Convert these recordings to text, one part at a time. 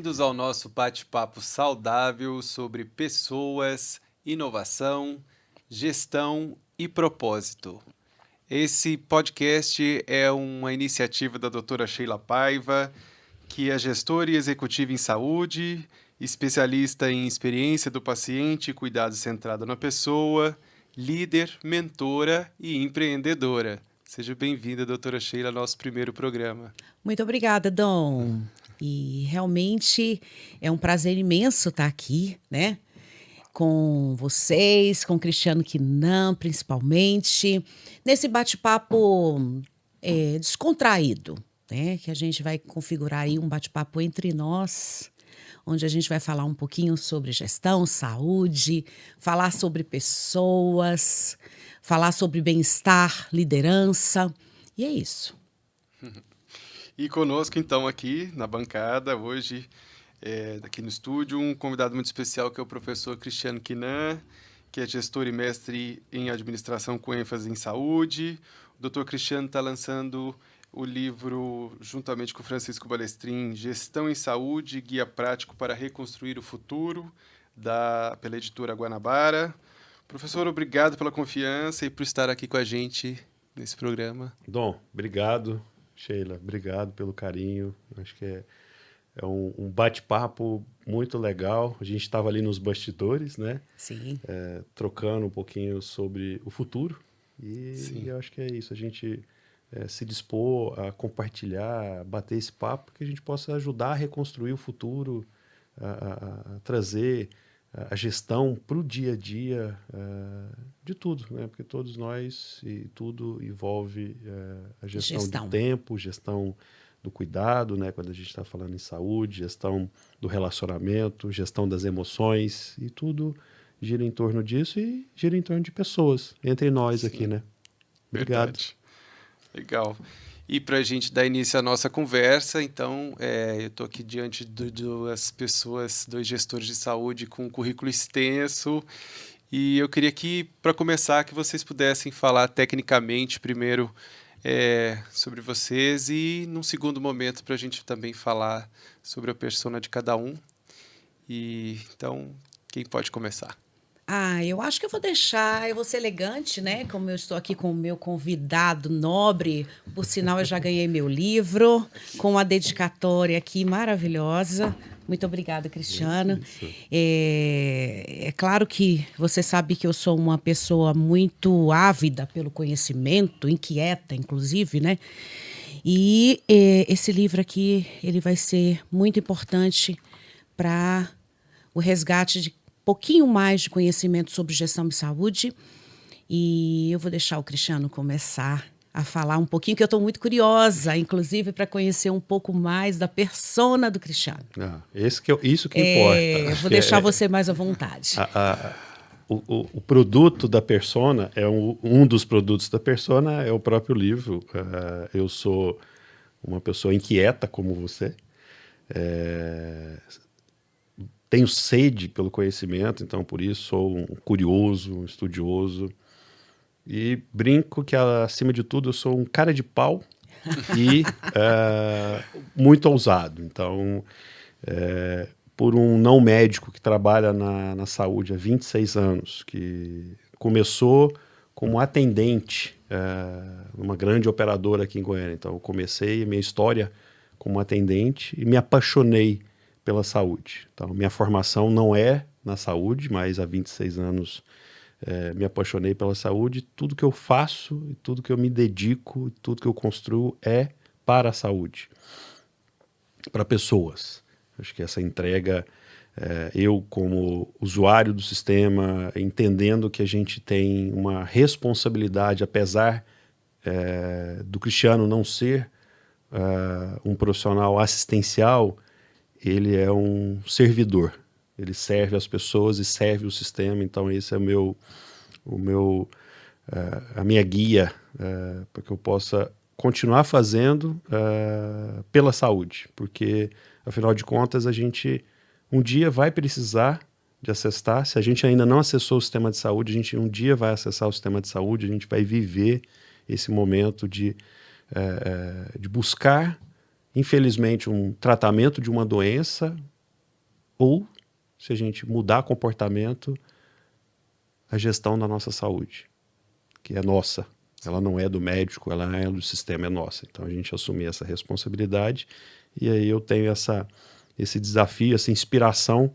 Bem-vindos ao nosso bate-papo saudável sobre pessoas, inovação, gestão e propósito. Esse podcast é uma iniciativa da doutora Sheila Paiva, que é gestora e executiva em saúde, especialista em experiência do paciente e cuidado centrado na pessoa, líder, mentora e empreendedora. Seja bem-vinda, doutora Sheila, ao nosso primeiro programa. Muito obrigada, Dom. E realmente é um prazer imenso estar aqui, né? Com vocês, com o Cristiano Quinan, principalmente, nesse bate-papo descontraído, né? Que a gente vai configurar aí um bate-papo entre nós, onde a gente vai falar um pouquinho sobre gestão, saúde, falar sobre pessoas, falar sobre bem-estar, liderança, e é isso. E conosco, então, aqui na bancada, hoje, aqui no estúdio, um convidado muito especial que é o professor Cristiano Quinan, que é gestor e mestre em administração com ênfase em saúde. O Dr. Cristiano está lançando o livro, juntamente com o Francisco Balestrin, Gestão em Saúde, Guia Prático para Reconstruir o Futuro, pela editora Guanabara. Professor, obrigado pela confiança e por estar aqui com a gente nesse programa. Dom, obrigado. Sheila, obrigado pelo carinho. Acho que é um bate-papo muito legal. A gente estava ali nos bastidores, né? Sim. Trocando um pouquinho sobre o futuro. Sim. E eu acho que é isso. A gente se dispor a compartilhar, a bater esse papo, que a gente possa ajudar a reconstruir o futuro, a trazer a gestão para o dia a dia de tudo, né? Porque todos nós e tudo envolve a gestão do tempo, gestão do cuidado, né? Quando a gente está falando em saúde, gestão do relacionamento, gestão das emoções, e tudo gira em torno disso e gira em torno de pessoas, entre nós aqui, né? Obrigado. Verdade. Legal. E para a gente dar início à nossa conversa, então, eu estou aqui diante de duas pessoas, dois gestores de saúde com um currículo extenso, e eu queria que, para começar, que vocês pudessem falar tecnicamente primeiro sobre vocês e, num segundo momento, para a gente também falar sobre a persona de cada um. E então, quem pode começar? Eu acho que eu vou ser elegante, né? Como eu estou aqui com o meu convidado nobre, por sinal eu já ganhei meu livro, com uma dedicatória aqui maravilhosa. Muito obrigada, Cristiano. É claro que você sabe que eu sou uma pessoa muito ávida pelo conhecimento, inquieta, inclusive, né? E esse livro aqui, ele vai ser muito importante para o resgate de pouquinho mais de conhecimento sobre gestão de saúde, e eu vou deixar o Cristiano começar a falar um pouquinho, que eu estou muito curiosa, inclusive, para conhecer um pouco mais da persona do Cristiano. Isso que importa. Eu vou deixar você mais à vontade. O produto da persona, um dos produtos da persona é o próprio livro. Eu sou uma pessoa inquieta como você, tenho sede pelo conhecimento, então por isso sou um curioso, um estudioso, e brinco que, acima de tudo, eu sou um cara de pau e muito ousado. Então, por um não médico que trabalha na saúde há 26 anos, que começou como atendente numa grande operadora aqui em Goiânia. Então, eu comecei a minha história como atendente e me apaixonei pela saúde. Então, minha formação não é na saúde, mas há 26 anos me apaixonei pela saúde. Tudo que eu faço, tudo que eu me dedico, tudo que eu construo é para a saúde, para pessoas. Acho que essa entrega, eu como usuário do sistema, entendendo que a gente tem uma responsabilidade, apesar do Cristiano não ser um profissional assistencial, ele é um servidor, ele serve as pessoas e serve o sistema. Então esse é a minha guia para que eu possa continuar fazendo pela saúde, porque afinal de contas a gente um dia vai precisar de acessar. Se a gente ainda não acessou o sistema de saúde, a gente um dia vai acessar o sistema de saúde, a gente vai viver esse momento de buscar, infelizmente, um tratamento de uma doença ou, se a gente mudar comportamento, a gestão da nossa saúde, que é nossa. Ela não é do médico, ela não é do sistema, é nossa. Então a gente assumir essa responsabilidade, e aí eu tenho esse desafio, essa inspiração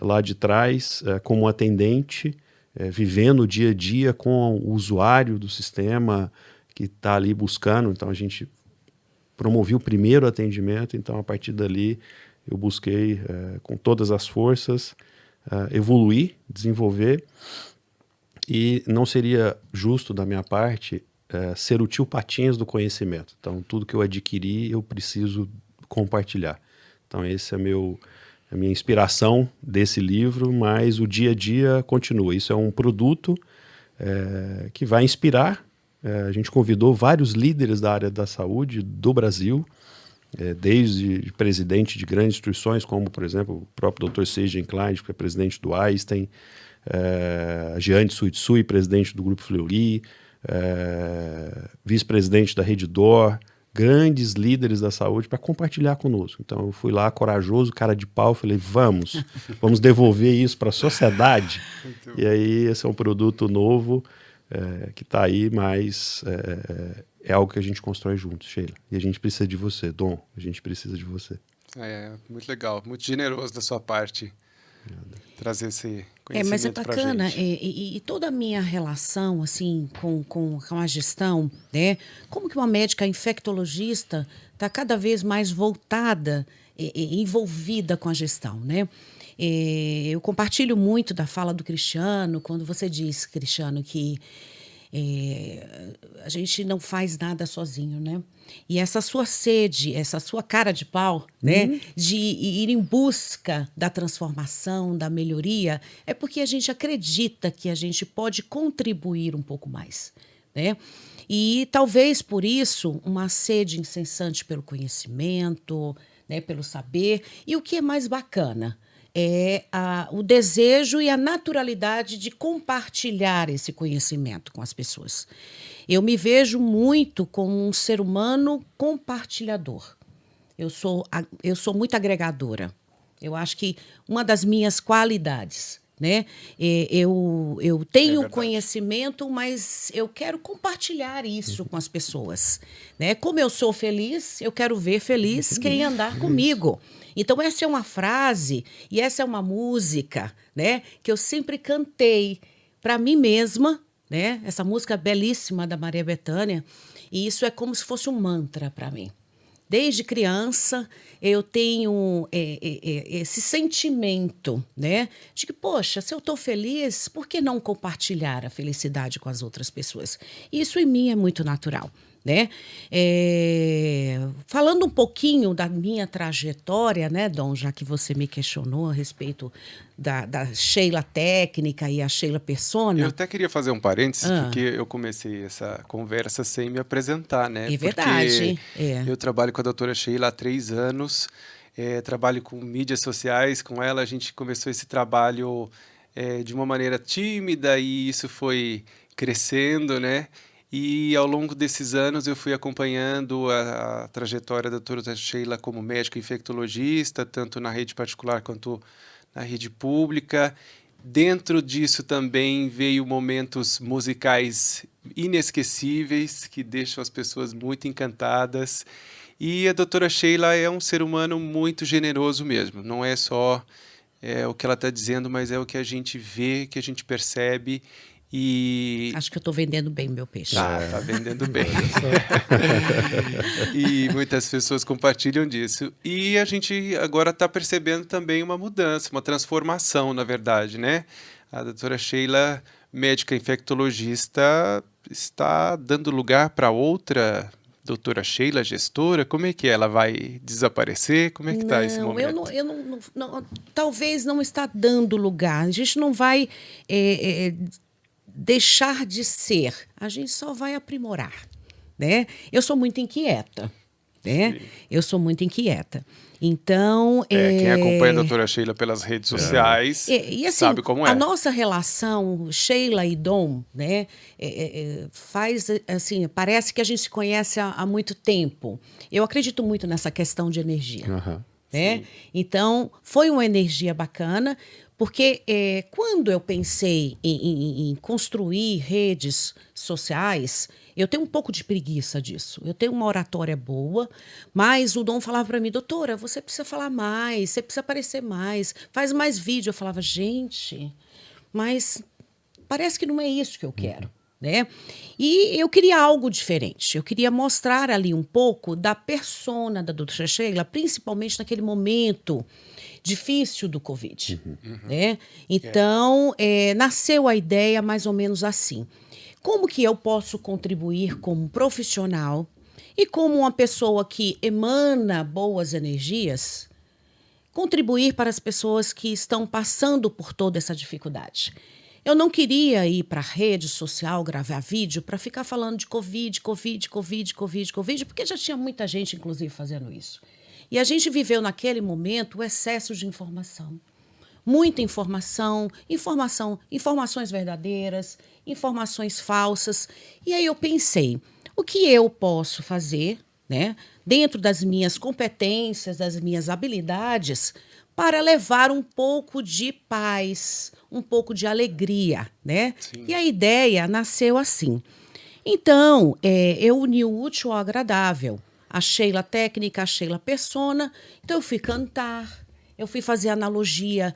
lá de trás, como atendente, vivendo o dia a dia com o usuário do sistema que está ali buscando. Então a gente promovia o primeiro atendimento, então a partir dali eu busquei com todas as forças evoluir, desenvolver, e não seria justo da minha parte ser o tio Patinhas do conhecimento. Então tudo que eu adquiri eu preciso compartilhar. Então esse é a minha inspiração desse livro, mas o dia a dia continua. Isso é um produto que vai inspirar. A gente convidou vários líderes da área da saúde do Brasil, desde presidente de grandes instituições, como, por exemplo, o próprio Dr. Seijen Klein, que é presidente do Einstein, a Jeane Tsutsui, presidente do Grupo Fleury, vice-presidente da Rede D'Or, grandes líderes da saúde, para compartilhar conosco. Então eu fui lá, corajoso, cara de pau, falei, vamos devolver isso para a sociedade. E aí esse é um produto novo que está aí, mas é algo que a gente constrói juntos, Sheila. E a gente precisa de você, Dom, a gente precisa de você. Muito legal, muito generoso da sua parte trazer esse conhecimento. Mas é bacana, e toda a minha relação assim com a gestão, né? Como que uma médica infectologista está cada vez mais voltada e envolvida com a gestão, né? Eu compartilho muito da fala do Cristiano, quando você diz, Cristiano, que a gente não faz nada sozinho, né? E essa sua sede, essa sua cara de pau, né, de ir em busca da transformação, da melhoria, é porque a gente acredita que a gente pode contribuir um pouco mais, né? E talvez por isso uma sede incessante pelo conhecimento, né, pelo saber. E o que é mais bacana é o desejo e a naturalidade de compartilhar esse conhecimento com as pessoas. Eu me vejo muito como um ser humano compartilhador. Eu sou muito agregadora. Eu acho que uma das minhas qualidades, né? Eu tenho conhecimento, mas eu quero compartilhar isso com as pessoas, né? Como eu sou feliz, eu quero ver feliz quem andar comigo. Então essa é uma frase e essa é uma música, né, que eu sempre cantei para mim mesma, né? Essa música belíssima da Maria Bethânia, e isso é como se fosse um mantra para mim. Desde criança eu tenho esse sentimento, né, de que, poxa, se eu estou feliz, por que não compartilhar a felicidade com as outras pessoas? Isso em mim é muito natural, né? Falando um pouquinho da minha trajetória, né, Dom, já que você me questionou a respeito da Sheila técnica e a Sheila persona. Eu até queria fazer um parênteses, porque eu comecei essa conversa sem me apresentar, né? É verdade. Eu trabalho com a doutora Sheila há 3 anos, trabalho com mídias sociais com ela. A gente começou esse trabalho de uma maneira tímida e isso foi crescendo, né? E ao longo desses anos eu fui acompanhando a trajetória da doutora Sheila como médica infectologista, tanto na rede particular quanto na rede pública. Dentro disso também veio momentos musicais inesquecíveis que deixam as pessoas muito encantadas. E a doutora Sheila é um ser humano muito generoso mesmo. Não é só o que ela está dizendo, mas é o que a gente vê, que a gente percebe. E acho que eu estou vendendo bem meu peixe. Tá vendendo bem. E muitas pessoas compartilham disso. E a gente agora está percebendo também uma mudança, uma transformação, na verdade, né? A doutora Sheila, médica infectologista, está dando lugar para outra doutora Sheila, gestora. Como é que ela vai desaparecer? Como é que está esse momento? Eu não, talvez não está dando lugar. A gente não vai deixar de ser, a gente só vai aprimorar, né? Eu sou muito inquieta, né? Sim. Eu sou muito inquieta. Então... Quem acompanha a doutora Sheila pelas redes sociais e assim, sabe como é. A nossa relação, Sheila e Dom, né? Faz, assim, parece que a gente se conhece há muito tempo. Eu acredito muito nessa questão de energia. né? Sim. Então, foi uma energia bacana, porque quando eu pensei em construir redes sociais, eu tenho um pouco de preguiça disso. Eu tenho uma oratória boa, mas o Dom falava para mim, doutora, você precisa falar mais, você precisa aparecer mais, faz mais vídeo. Eu falava, gente, mas parece que não é isso que eu quero, né? E eu queria algo diferente. Eu queria mostrar ali um pouco da persona da doutora Sheila, principalmente naquele momento difícil do Covid, né? Então, nasceu a ideia mais ou menos assim. Como que eu posso contribuir como profissional e como uma pessoa que emana boas energias, contribuir para as pessoas que estão passando por toda essa dificuldade? Eu não queria ir para a rede social gravar vídeo para ficar falando de Covid, porque já tinha muita gente, inclusive, fazendo isso. E a gente viveu naquele momento o excesso de informação. Muita informação, informações verdadeiras, informações falsas. E aí eu pensei, o que eu posso fazer, né, dentro das minhas competências, das minhas habilidades, para levar um pouco de paz, um pouco de alegria, né? Sim. E a ideia nasceu assim. Então, eu uni o útil ao agradável. A Sheila técnica, a Sheila persona. Então, eu fui cantar, eu fui fazer analogia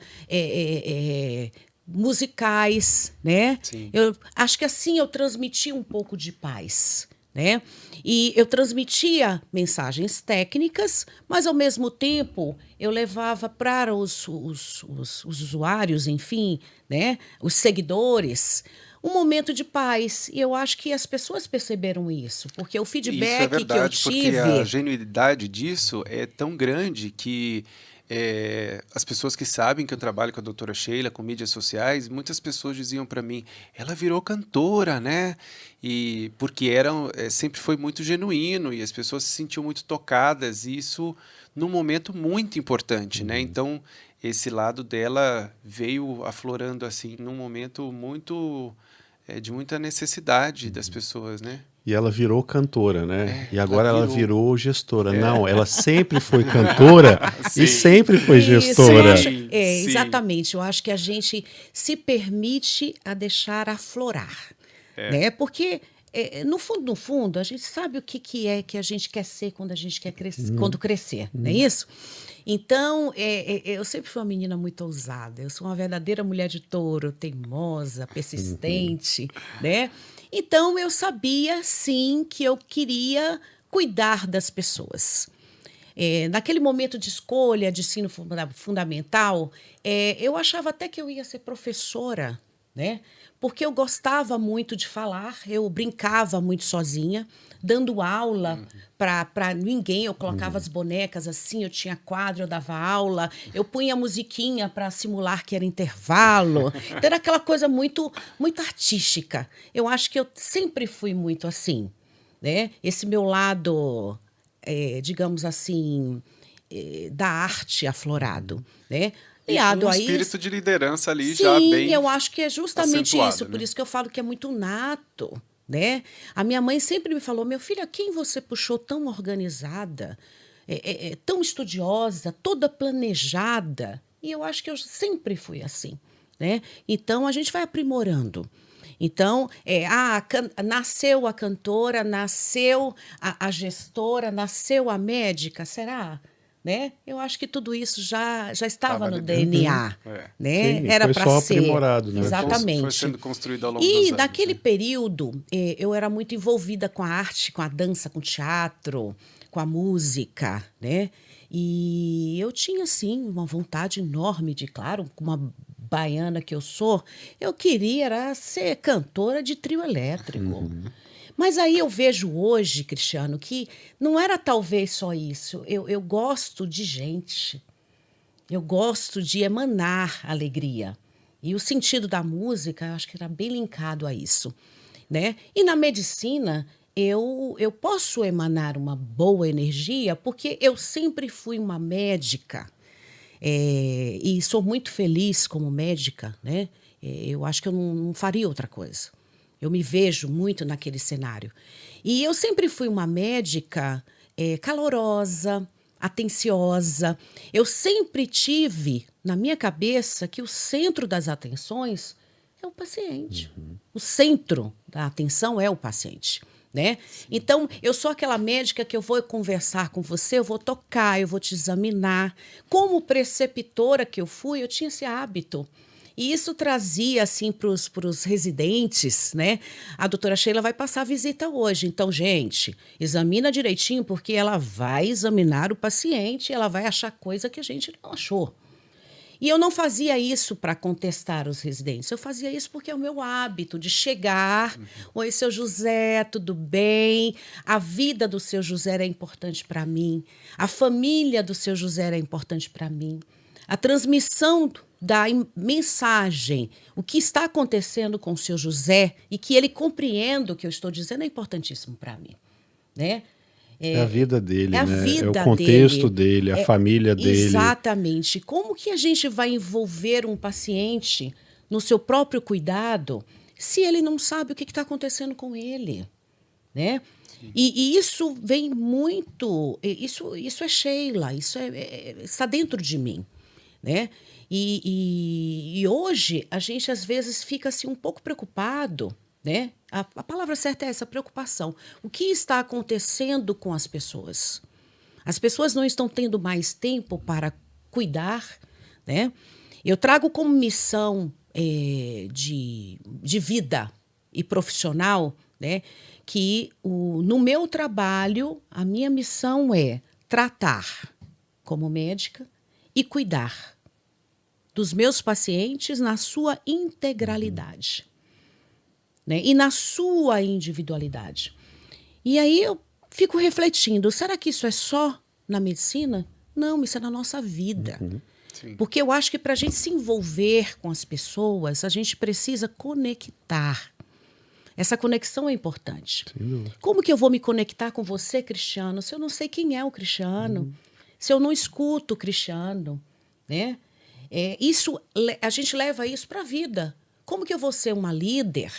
musicais, né? Sim. Eu acho que assim eu transmiti um pouco de paz, né? E eu transmitia mensagens técnicas, mas ao mesmo tempo eu levava para os usuários, enfim, né? Os seguidores, um momento de paz. E eu acho que as pessoas perceberam isso, porque o Isso é feedback que eu verdade, porque a tive. genuinidade disso é tão grande que as pessoas que sabem que eu trabalho com a doutora Sheila, com mídias sociais, muitas pessoas diziam para mim, ela virou cantora, né? E porque sempre foi muito genuíno e as pessoas se sentiam muito tocadas, e isso num momento muito importante, né? Então, esse lado dela veio aflorando assim num momento muito de muita necessidade das pessoas, né? E ela virou cantora, né? E Ela agora ela virou. virou gestora. Não, ela sempre foi cantora Sim. e sempre foi Isso, eu gestora. acho, Sim. exatamente. Eu acho que a gente se permite a deixar aflorar, né? Porque no fundo, a gente sabe o que é que a gente quer ser quando a gente quer crescer, quando crescer, não é isso? Então, eu sempre fui uma menina muito ousada. Eu sou uma verdadeira mulher de touro, teimosa, persistente, né? Então, eu sabia, sim, que eu queria cuidar das pessoas. Naquele momento de escolha de ensino fundamental, eu achava até que eu ia ser professora, né? Porque eu gostava muito de falar, eu brincava muito sozinha, dando aula para ninguém. Eu colocava as bonecas assim, eu tinha quadro, eu dava aula, eu punha musiquinha para simular que era intervalo. Então, era aquela coisa muito, muito artística. Eu acho que eu sempre fui muito assim, né? Esse meu lado, digamos assim, da arte aflorado, né? E Liado com um a isso. espírito de liderança ali já Sim, bem eu acho que é justamente acentuado, isso. Por né? isso que eu falo que é muito nato, né? A minha mãe sempre me falou, meu filho, quem você puxou tão organizada, tão estudiosa, toda planejada? E eu acho que eu sempre fui assim, né? Então, a gente vai aprimorando. Então, nasceu a cantora, nasceu a gestora, nasceu a médica, será? Né? Eu acho que tudo isso já estava Tava no ali dentro. DNA, né? Sim, Era foi para só ser. aprimorado, né? Foi Exatamente. sendo construído ao longo dos E anos, naquele né? período, eu era muito envolvida com a arte, com a dança, com o teatro, com a música, né? E eu tinha, sim, uma vontade enorme de, claro, como uma baiana que eu sou, eu queria era ser cantora de trio elétrico. Mas aí eu vejo hoje, Cristiano, que não era talvez só isso. Eu gosto de gente. Eu gosto de emanar alegria. E o sentido da música, eu acho que era bem linkado a isso, né? E na medicina, eu posso emanar uma boa energia porque eu sempre fui uma médica. E sou muito feliz como médica, né? Eu acho que eu não faria outra coisa. Eu me vejo muito naquele cenário. E eu sempre fui uma médica calorosa, atenciosa. Eu sempre tive na minha cabeça que o centro das atenções é o paciente. O centro da atenção é o paciente, né? Então, eu sou aquela médica que eu vou conversar com você, eu vou tocar, eu vou te examinar. Como preceptora que eu fui, eu tinha esse hábito. E isso trazia, assim, para os residentes, né? A doutora Sheila vai passar a visita hoje. Então, gente, examina direitinho, porque ela vai examinar o paciente, ela vai achar coisa que a gente não achou. E eu não fazia isso para contestar os residentes, eu fazia isso porque é o meu hábito de chegar. Oi, seu José, tudo bem? A vida do seu José é importante para mim, a família do seu José é importante para mim, a transmissão da mensagem, o que está acontecendo com o seu José e que ele compreenda o que eu estou dizendo é importantíssimo para mim, né? É a vida dele, é a né? vida É o contexto dele, a É, família dele. Exatamente. Como que a gente vai envolver um paciente no seu próprio cuidado se ele não sabe o que está acontecendo com ele, né? E isso vem muito... Isso é Sheila, está dentro de mim, né? E hoje a gente às vezes fica assim, um pouco preocupado, né? A palavra certa é essa, preocupação. O que está acontecendo com as pessoas? As pessoas não estão tendo mais tempo para cuidar, né? Eu trago como missão de vida e profissional, né, que no meu trabalho, a minha missão é tratar como médica e cuidar dos meus pacientes na sua integralidade, né, e na sua individualidade. E aí eu fico refletindo, será que isso é só na medicina? Não, isso é na nossa vida. Sim. Porque eu acho que para a gente se envolver com as pessoas, a gente precisa conectar. Essa conexão é importante. Como que eu vou me conectar com você, Cristiano, se eu não sei quem é o Cristiano? Se eu não escuto o Cristiano, né? A gente leva isso para a vida. Como que eu vou ser uma líder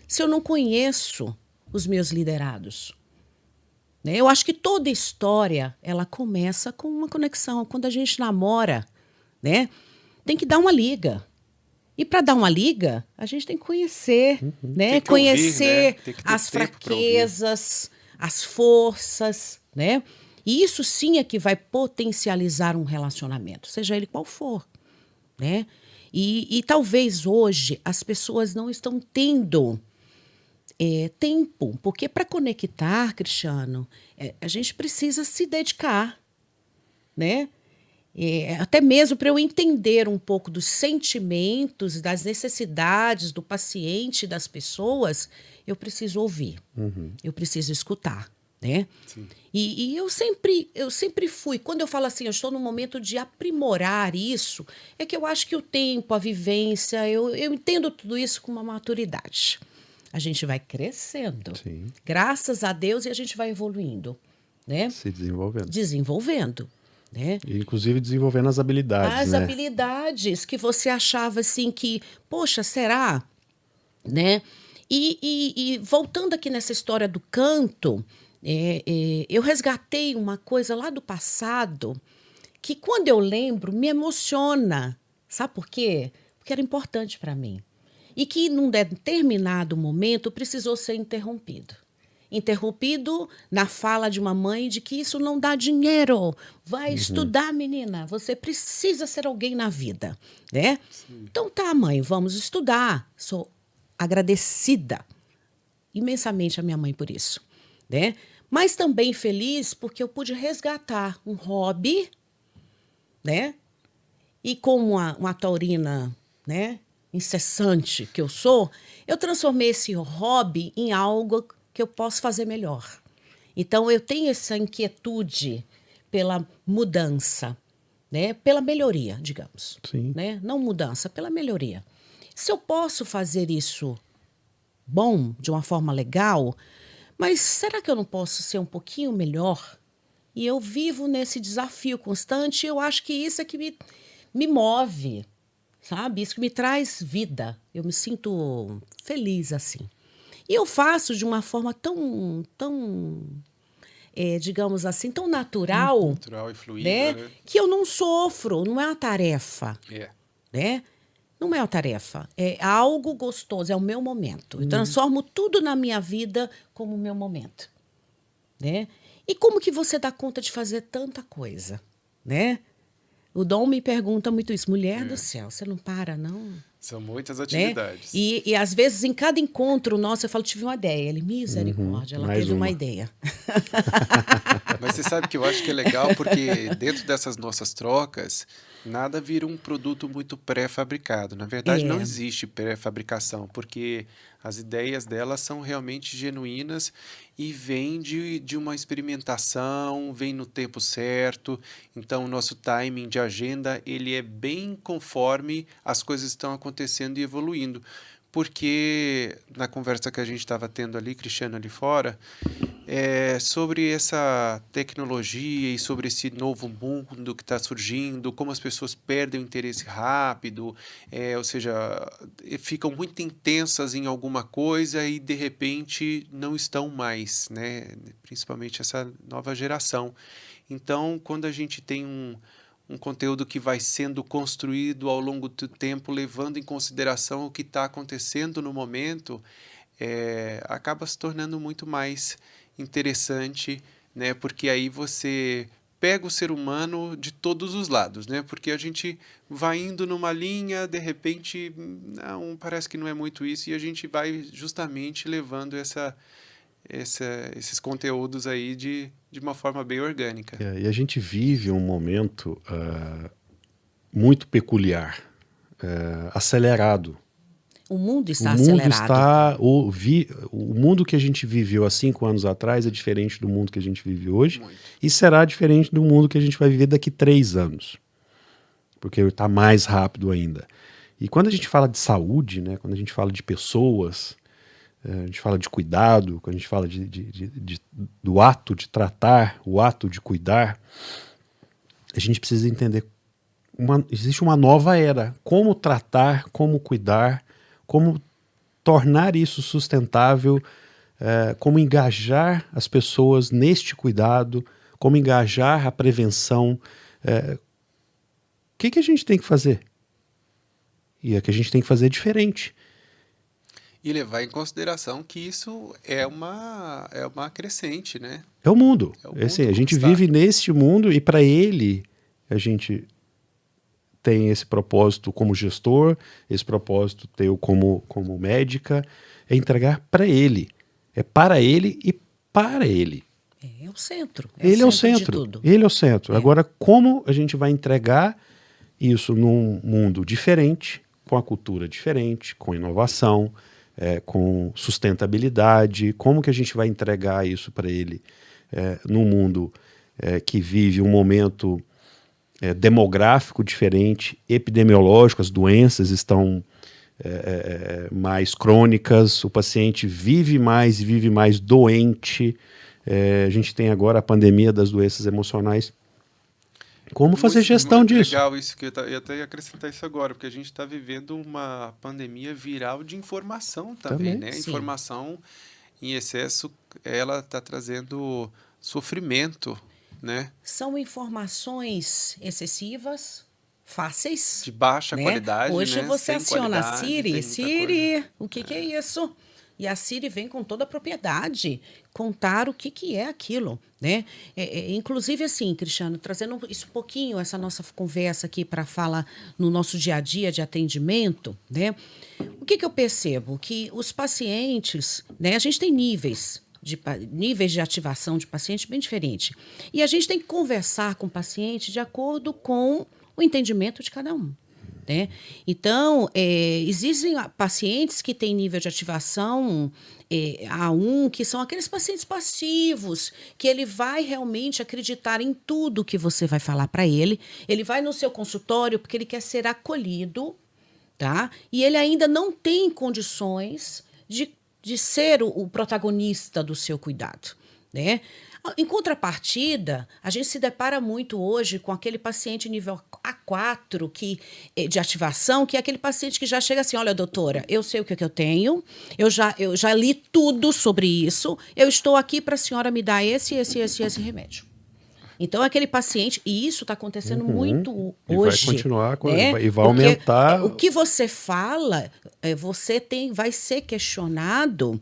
se eu não conheço os meus liderados? Né? Eu acho que toda história ela começa com uma conexão. Quando a gente namora, né, tem que dar uma liga. E para dar uma liga, a gente tem que conhecer, né? Tem que Conhecer ouvir, né? Tem que ter as tempo pra fraquezas, as forças, né? E isso sim é que vai potencializar um relacionamento, seja ele qual for, né? E talvez hoje as pessoas não estão tendo tempo, porque para conectar, Cristiano, a gente precisa se dedicar, né? Até mesmo para eu entender um pouco dos sentimentos, das necessidades do paciente, das pessoas, eu preciso ouvir, eu preciso escutar, né? E eu sempre fui, quando eu falo assim, eu estou no momento de aprimorar isso, é que eu acho que o tempo, a vivência, eu entendo tudo isso com uma maturidade. A gente vai crescendo, Sim. graças a Deus, e a gente vai evoluindo, né? Se desenvolvendo. Desenvolvendo. Né? E, inclusive desenvolvendo as habilidades, As né? habilidades que você achava assim que, poxa, será? Né? E voltando aqui nessa história do canto, eu resgatei uma coisa lá do passado que quando eu lembro me emociona. Sabe por quê? Porque era importante para mim. E que num determinado momento precisou ser interrompido. Interrompido na fala de uma mãe de que isso não dá dinheiro. Vai estudar, menina. Você precisa ser alguém na vida, né? Então tá, mãe, vamos estudar. Sou agradecida imensamente à minha mãe por isso, né? Mas também feliz porque eu pude resgatar um hobby, né? E como uma taurina, né, incessante que eu sou, eu transformei esse hobby em algo que eu posso fazer melhor. Então, eu tenho essa inquietude pela mudança, né? Pela melhoria, digamos. Sim. Né? Não mudança, pela melhoria. Se eu posso fazer isso bom, de uma forma legal, mas será que eu não posso ser um pouquinho melhor? E eu vivo nesse desafio constante, e eu acho que isso é que me move, sabe? Isso que me traz vida. Eu me sinto feliz assim. E eu faço de uma forma tão digamos assim, tão natural, Natural e fluida, né? né? Que eu não sofro, não é uma tarefa, É. né? Não é uma tarefa, é algo gostoso, é o meu momento. Eu transformo tudo na minha vida como o meu momento, né? E como que você dá conta de fazer tanta coisa, né? O Dom me pergunta muito isso, mulher do céu, você não para, não? São muitas Né? atividades. E às vezes, em cada encontro nosso, eu falo, tive uma ideia. Ele, misericórdia, ela mais teve uma uma. ideia. Mas você sabe que eu acho que é legal porque dentro dessas nossas trocas, nada vira um produto muito pré-fabricado. Na verdade, não É. existe pré-fabricação, porque as ideias delas são realmente genuínas e vêm de uma experimentação, vem no tempo certo. Então, o nosso timing de agenda, ele é bem conforme as coisas estão acontecendo e evoluindo. Porque na conversa que a gente estava tendo ali, Cristiano ali fora, sobre essa tecnologia e sobre esse novo mundo que está surgindo, como as pessoas perdem o interesse rápido, ou seja, ficam muito intensas em alguma coisa e de repente não estão mais, né? Principalmente essa nova geração. Então, quando a gente tem um conteúdo que vai sendo construído ao longo do tempo, levando em consideração o que está acontecendo no momento, acaba se tornando muito mais interessante, né? Porque aí você pega o ser humano de todos os lados, né? Porque a gente vai indo numa linha, de repente, não, parece que não é muito isso, e a gente vai justamente levando esses conteúdos aí de uma forma bem orgânica. E a gente vive um momento muito peculiar, acelerado. O mundo está O mundo acelerado. o mundo que a gente viveu há 5 anos atrás é diferente do mundo que a gente vive hoje Muito. e será diferente do mundo que a gente vai viver daqui 3 anos, porque está mais rápido ainda. E quando a gente fala de saúde, né, quando a gente fala de pessoas, a gente fala de cuidado, quando a gente fala do ato de tratar, o ato de cuidar, a gente precisa entender, existe uma nova era, como tratar, como cuidar, como tornar isso sustentável, como engajar as pessoas neste cuidado, como engajar a prevenção. O que a gente tem que fazer? E é que a gente tem que fazer diferente. E levar em consideração que isso é uma crescente, né? É o mundo. É o mundo Assim, a como gente está. vive neste mundo e para ele a gente tem esse propósito como gestor, esse propósito teu como médica, é entregar para ele. É para ele e para ele. É o centro. Ele é o de centro. tudo. Ele é o centro. Agora, como a gente vai entregar isso num mundo diferente, com a cultura diferente, com inovação, com sustentabilidade, como que a gente vai entregar isso para ele num mundo que vive um momento demográfico diferente, epidemiológico, as doenças estão mais crônicas, o paciente vive mais doente, a gente tem agora a pandemia das doenças emocionais. Como fazer gestão muito disso? legal isso, que eu até ia acrescentar isso agora, porque a gente está vivendo uma pandemia viral de informação também, né? Sim. Informação em excesso, ela está trazendo sofrimento, né? São informações excessivas, fáceis. De baixa né? qualidade, Hoje né? você Sem aciona a qualidade, Siri, tem muita Siri, coisa. o que é isso? E a Siri vem com toda a propriedade contar o que é aquilo, né? Inclusive assim, Cristiano, trazendo isso um pouquinho, essa nossa conversa aqui para falar no nosso dia a dia de atendimento, né? O que eu percebo? Que os pacientes, né? A gente tem níveis de ativação de paciente bem diferente. E a gente tem que conversar com o paciente de acordo com o entendimento de cada um. Né? Então, existem pacientes que têm nível de ativação A1, que são aqueles pacientes passivos, que ele vai realmente acreditar em tudo que você vai falar para ele. Ele vai no seu consultório porque ele quer ser acolhido, tá? E ele ainda não tem condições de ser o protagonista do seu cuidado. Né? Em contrapartida, a gente se depara muito hoje com aquele paciente nível A4 de ativação, que é aquele paciente que já chega assim, olha, doutora, eu sei o que eu tenho, eu já li tudo sobre isso, eu estou aqui para a senhora me dar esse remédio. Então, aquele paciente, e isso está acontecendo muito hoje. E vai continuar, né? e vai aumentar. O que você fala, vai ser questionado,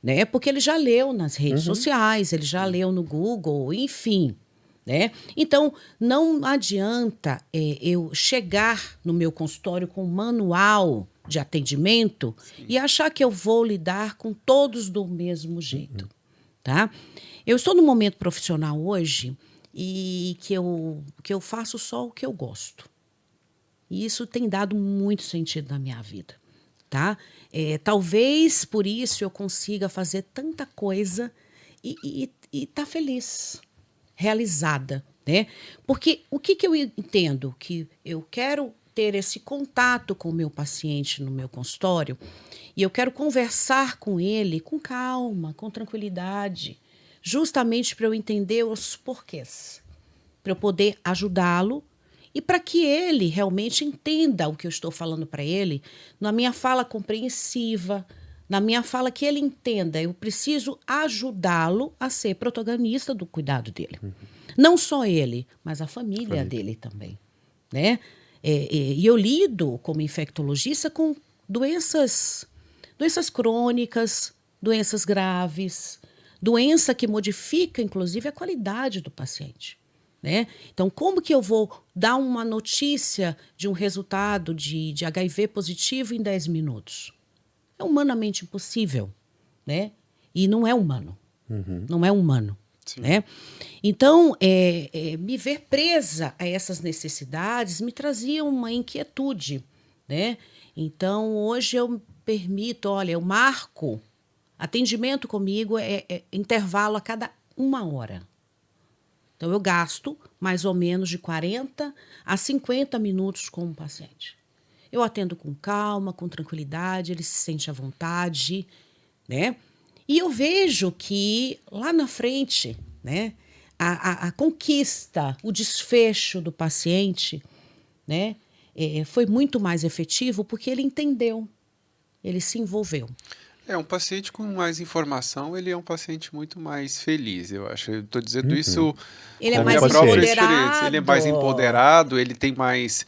né? Porque ele já leu nas redes sociais, ele já leu no Google, enfim. Né? Então, não adianta eu chegar no meu consultório com um manual de atendimento e achar que eu vou lidar com todos do mesmo jeito. Tá? Eu estou num momento profissional hoje e que eu faço só o que eu gosto. E isso tem dado muito sentido na minha vida. Tá? Talvez por isso eu consiga fazer tanta coisa e tá feliz, realizada. Né? Porque o que eu entendo? Que eu quero ter esse contato com o meu paciente no meu consultório e eu quero conversar com ele com calma, com tranquilidade, justamente para eu entender os porquês, para eu poder ajudá-lo e para que ele realmente entenda o que eu estou falando para ele, na minha fala compreensiva, na minha fala que ele entenda. Eu preciso ajudá-lo a ser protagonista do cuidado dele. Não só ele, mas a família dele também. Né? E eu lido como infectologista com doenças crônicas, doenças graves, doença que modifica, inclusive, a qualidade do paciente. Né? Então, como que eu vou dar uma notícia de um resultado de HIV positivo em 10 minutos? É humanamente impossível. Né? E não é humano. Não é humano. Né? Então, me ver presa a essas necessidades me trazia uma inquietude. Né? Então, hoje eu permito, olha, eu marco atendimento comigo intervalo a cada 1 hora. Então, eu gasto mais ou menos de 40 a 50 minutos com um paciente. Eu atendo com calma, com tranquilidade, ele se sente à vontade, né? E eu vejo que lá na frente, né, a conquista, o desfecho do paciente, né, foi muito mais efetivo porque ele entendeu, ele se envolveu. Um paciente com mais informação, ele é um paciente muito mais feliz, eu acho. Eu estou dizendo isso Ele é com mais minha própria empoderado. experiência. Ele é mais empoderado, ele tem mais...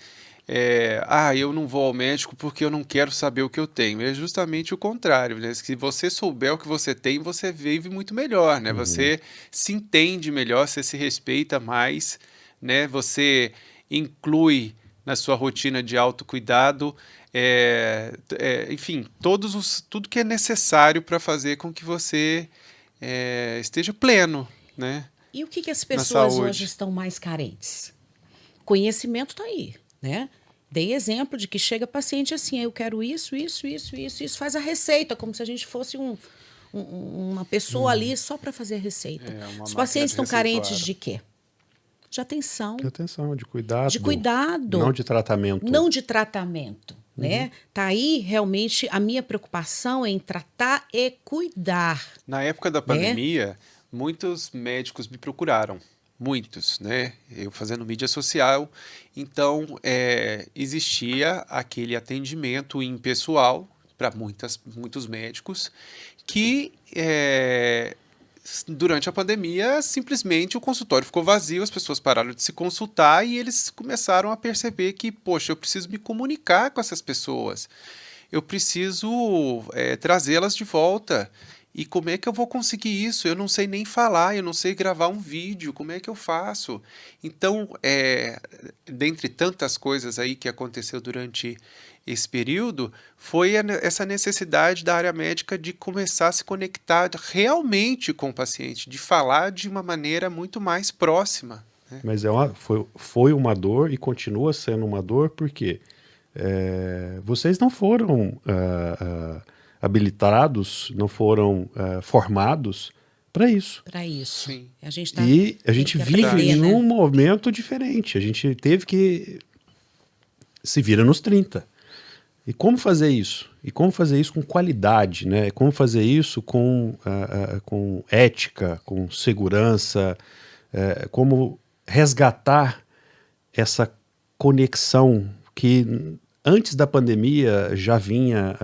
eu não vou ao médico porque eu não quero saber o que eu tenho. É justamente o contrário, né? Se você souber o que você tem, você vive muito melhor, né? Você se entende melhor, você se respeita mais, né? Você inclui na sua rotina de autocuidado, enfim, tudo que é necessário para fazer com que você esteja pleno, né? E o que as pessoas hoje estão mais carentes? Conhecimento está aí, né? Dei exemplo de que chega paciente assim, eu quero isso, faz a receita, como se a gente fosse uma pessoa ali só para fazer a receita. Os pacientes estão carentes de quê? De atenção. De atenção, de cuidado. De cuidado. Não de tratamento. Não de tratamento. Né? Tá aí realmente a minha preocupação em tratar e cuidar. Na época da pandemia, muitos médicos me procuraram. Muitos, né? Eu fazendo mídia social. Então, existia aquele atendimento impessoal para muitos médicos que... durante a pandemia, simplesmente o consultório ficou vazio, as pessoas pararam de se consultar e eles começaram a perceber que, poxa, eu preciso me comunicar com essas pessoas, eu preciso trazê-las de volta. E como é que eu vou conseguir isso? Eu não sei nem falar, eu não sei gravar um vídeo, como é que eu faço? Então, dentre tantas coisas aí que aconteceu durante esse período, foi essa necessidade da área médica de começar a se conectar realmente com o paciente, de falar de uma maneira muito mais próxima. Né? Mas foi uma dor e continua sendo uma dor porque vocês não foram habilitados, não foram formados para isso. Para isso. Sim. A gente vive em um momento diferente. A gente teve que se vira nos 30. E como fazer isso? E como fazer isso com qualidade, né? Como fazer isso com ética, com segurança, como resgatar essa conexão que antes da pandemia já vinha,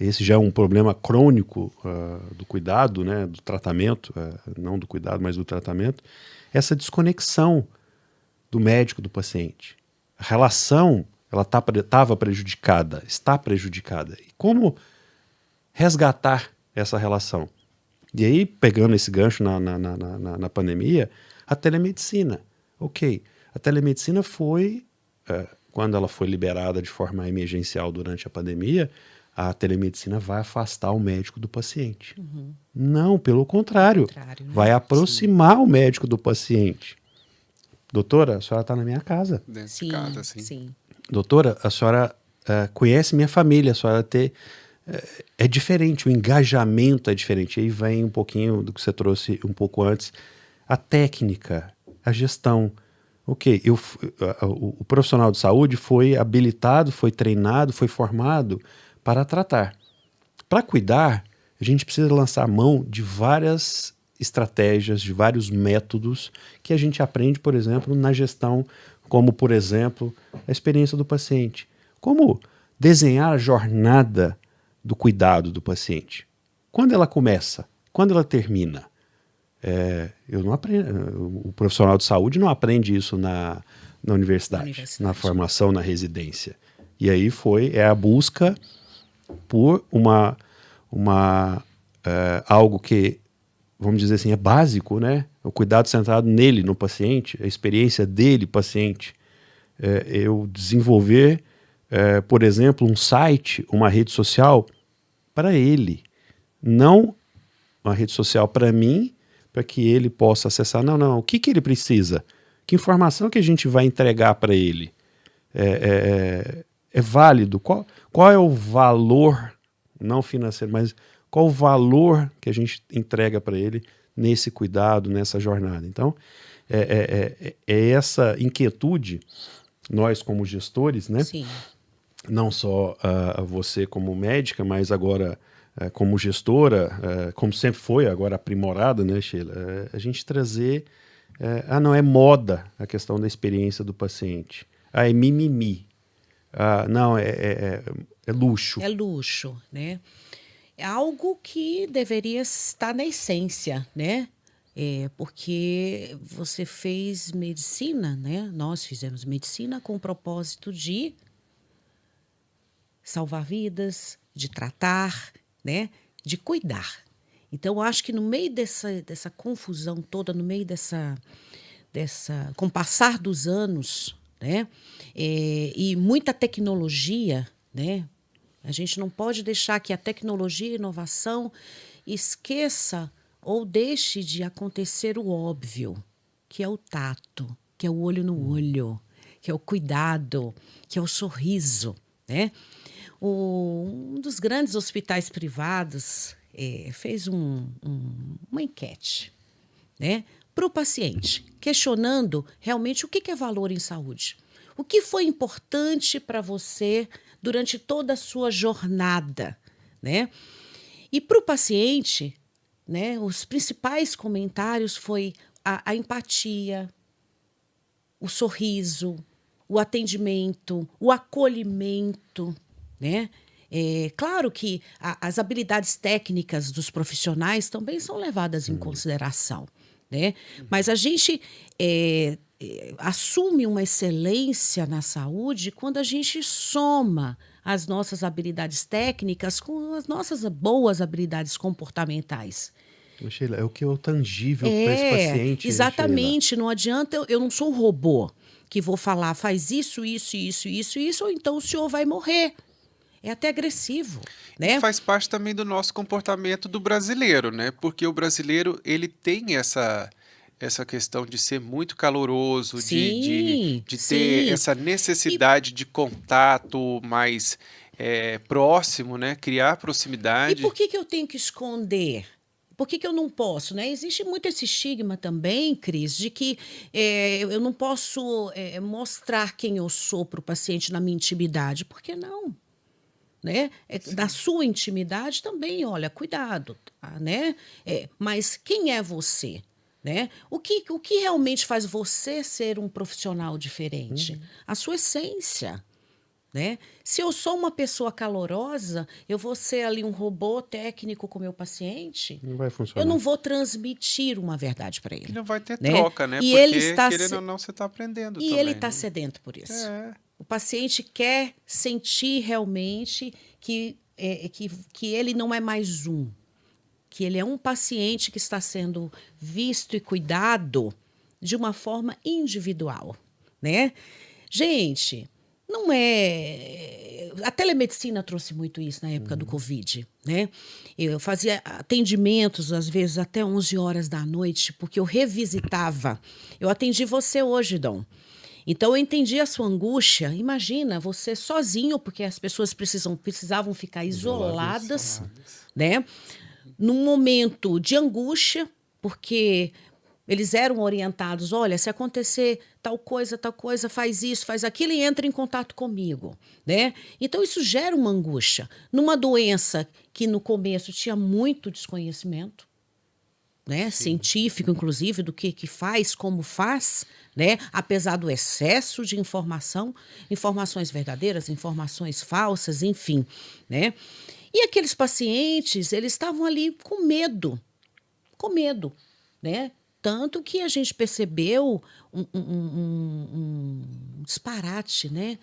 esse já é um problema crônico do cuidado, né, do tratamento, não do cuidado, mas do tratamento, essa desconexão do médico do paciente. A relação, ela estava prejudicada, está prejudicada. E como resgatar essa relação? E aí, pegando esse gancho na pandemia, a telemedicina. Ok, a telemedicina foi, quando ela foi liberada de forma emergencial durante a pandemia, a telemedicina vai afastar o médico do paciente. Uhum. Não, pelo contrário, Né? vai aproximar o médico do paciente. Doutora, a senhora está na minha casa. Dentro Sim, de casa, assim. sim. Doutora, a senhora conhece minha família, a senhora é diferente, o engajamento é diferente. Aí vem um pouquinho do que você trouxe um pouco antes, a técnica, a gestão. Ok, o profissional de saúde foi habilitado, foi treinado, foi formado para tratar. Para cuidar, a gente precisa lançar a mão de várias estratégias, de vários métodos que a gente aprende, por exemplo, na gestão, como, por exemplo, a experiência do paciente. Como desenhar a jornada do cuidado do paciente. Quando ela começa? Quando ela termina? Eu não aprendo, o profissional de saúde não aprende isso na universidade, na formação, na residência. E aí é a busca por algo que, vamos dizer assim, é básico, né? O cuidado centrado nele, no paciente, a experiência dele, paciente. Eu desenvolver, por exemplo, um site, uma rede social para ele, não uma rede social para mim, para que ele possa acessar. Não, o que ele precisa? Que informação que a gente vai entregar para ele? É válido? Qual é o valor, não financeiro, mas qual o valor que a gente entrega para ele nesse cuidado, nessa jornada? Então, é essa inquietude, nós como gestores, né? Sim. Não só você como médica, mas agora como gestora, como sempre foi, agora aprimorada, né, Sheila? A gente trazer... não é moda a questão da experiência do paciente. É mimimi. Não, é luxo. É luxo, né? É algo que deveria estar na essência, né? Porque você fez medicina, né? Nós fizemos medicina com o propósito de salvar vidas, de tratar, né? De cuidar. Então, eu acho que no meio dessa confusão toda, no meio com o passar dos anos, né? E muita tecnologia, né? A gente não pode deixar que a tecnologia e a inovação esqueça ou deixe de acontecer o óbvio, que é o tato, que é o olho no olho, que é o cuidado, que é o sorriso, né? Um dos grandes hospitais privados fez uma enquete, né, para o paciente, questionando realmente o que é valor em saúde. O que foi importante para você durante toda a sua jornada, né? E para o paciente, né, os principais comentários foi a empatia, o sorriso, o atendimento, o acolhimento, né? Claro que as habilidades técnicas dos profissionais também são levadas em consideração, né? Mas a gente assume uma excelência na saúde quando a gente soma as nossas habilidades técnicas com as nossas boas habilidades comportamentais. Sheila, é o que é o tangível para esse paciente. Exatamente. Sheila. Não adianta, eu não sou um robô que vou falar, faz isso, ou então o senhor vai morrer. É até agressivo, né? E faz parte também do nosso comportamento do brasileiro, né? Porque o brasileiro, ele tem essa questão de ser muito caloroso, de ter essa necessidade de contato mais próximo, né? Criar proximidade. E por que eu tenho que esconder? Por que eu não posso, né? Existe muito esse estigma também, Cris, de que eu não posso mostrar quem eu sou para o paciente na minha intimidade. Por que não? né? Da sua intimidade também, olha, cuidado, tá, né? Mas quem é você? Né? O que realmente faz você ser um profissional diferente? A sua essência. Né? Se eu sou uma pessoa calorosa, eu vou ser ali um robô técnico com o meu paciente, Não vai eu funcionar. não vou transmitir uma verdade para E ele. não vai ter Né? troca, né? E Porque, ele está querendo ou não, você está aprendendo e também. ele está né? sedento por isso. É. O paciente quer sentir realmente que ele não é mais um, que ele é um paciente que está sendo visto e cuidado de uma forma individual, né? Gente, não é... A telemedicina trouxe muito isso na época do Covid, né? Eu fazia atendimentos, às vezes, até 11 horas da noite, porque eu revisitava. Eu atendi você hoje, Dom. Então, eu entendi a sua angústia. Imagina, você sozinho, porque as pessoas precisavam ficar isoladas, né? Num momento de angústia, porque eles eram orientados, olha, se acontecer tal coisa, faz isso, faz aquilo e entra em contato comigo, né? Então isso gera uma angústia. Numa doença que no começo tinha muito desconhecimento, né? Científico, inclusive, do que faz, como faz, né? Apesar do excesso de informação, informações verdadeiras, informações falsas, enfim, né? E aqueles pacientes, eles estavam ali com medo, né? Tanto que a gente percebeu um disparate, né?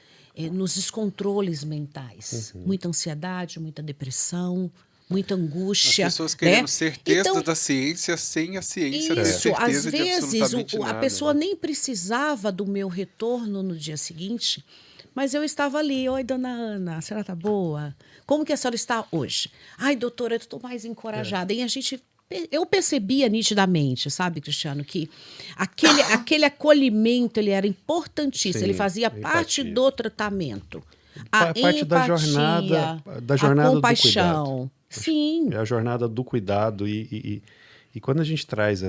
Nos descontroles mentais. Muita ansiedade, muita depressão, muita As angústia. pessoas querendo né? certeza Então, da ciência sem a ciência ter isso, às certeza de vezes absolutamente a nada. pessoa né? nem precisava do meu retorno no dia seguinte, mas eu estava ali. Oi, dona Ana, a senhora está boa? Como que a senhora está hoje? Ai, doutora, eu estou mais encorajada. E eu percebia nitidamente, sabe, Cristiano, que aquele acolhimento ele era importantíssimo, Sim, ele fazia a parte empatia. do tratamento. A Parte da jornada a do compaixão. cuidado. Sim, É a jornada do cuidado e quando a gente traz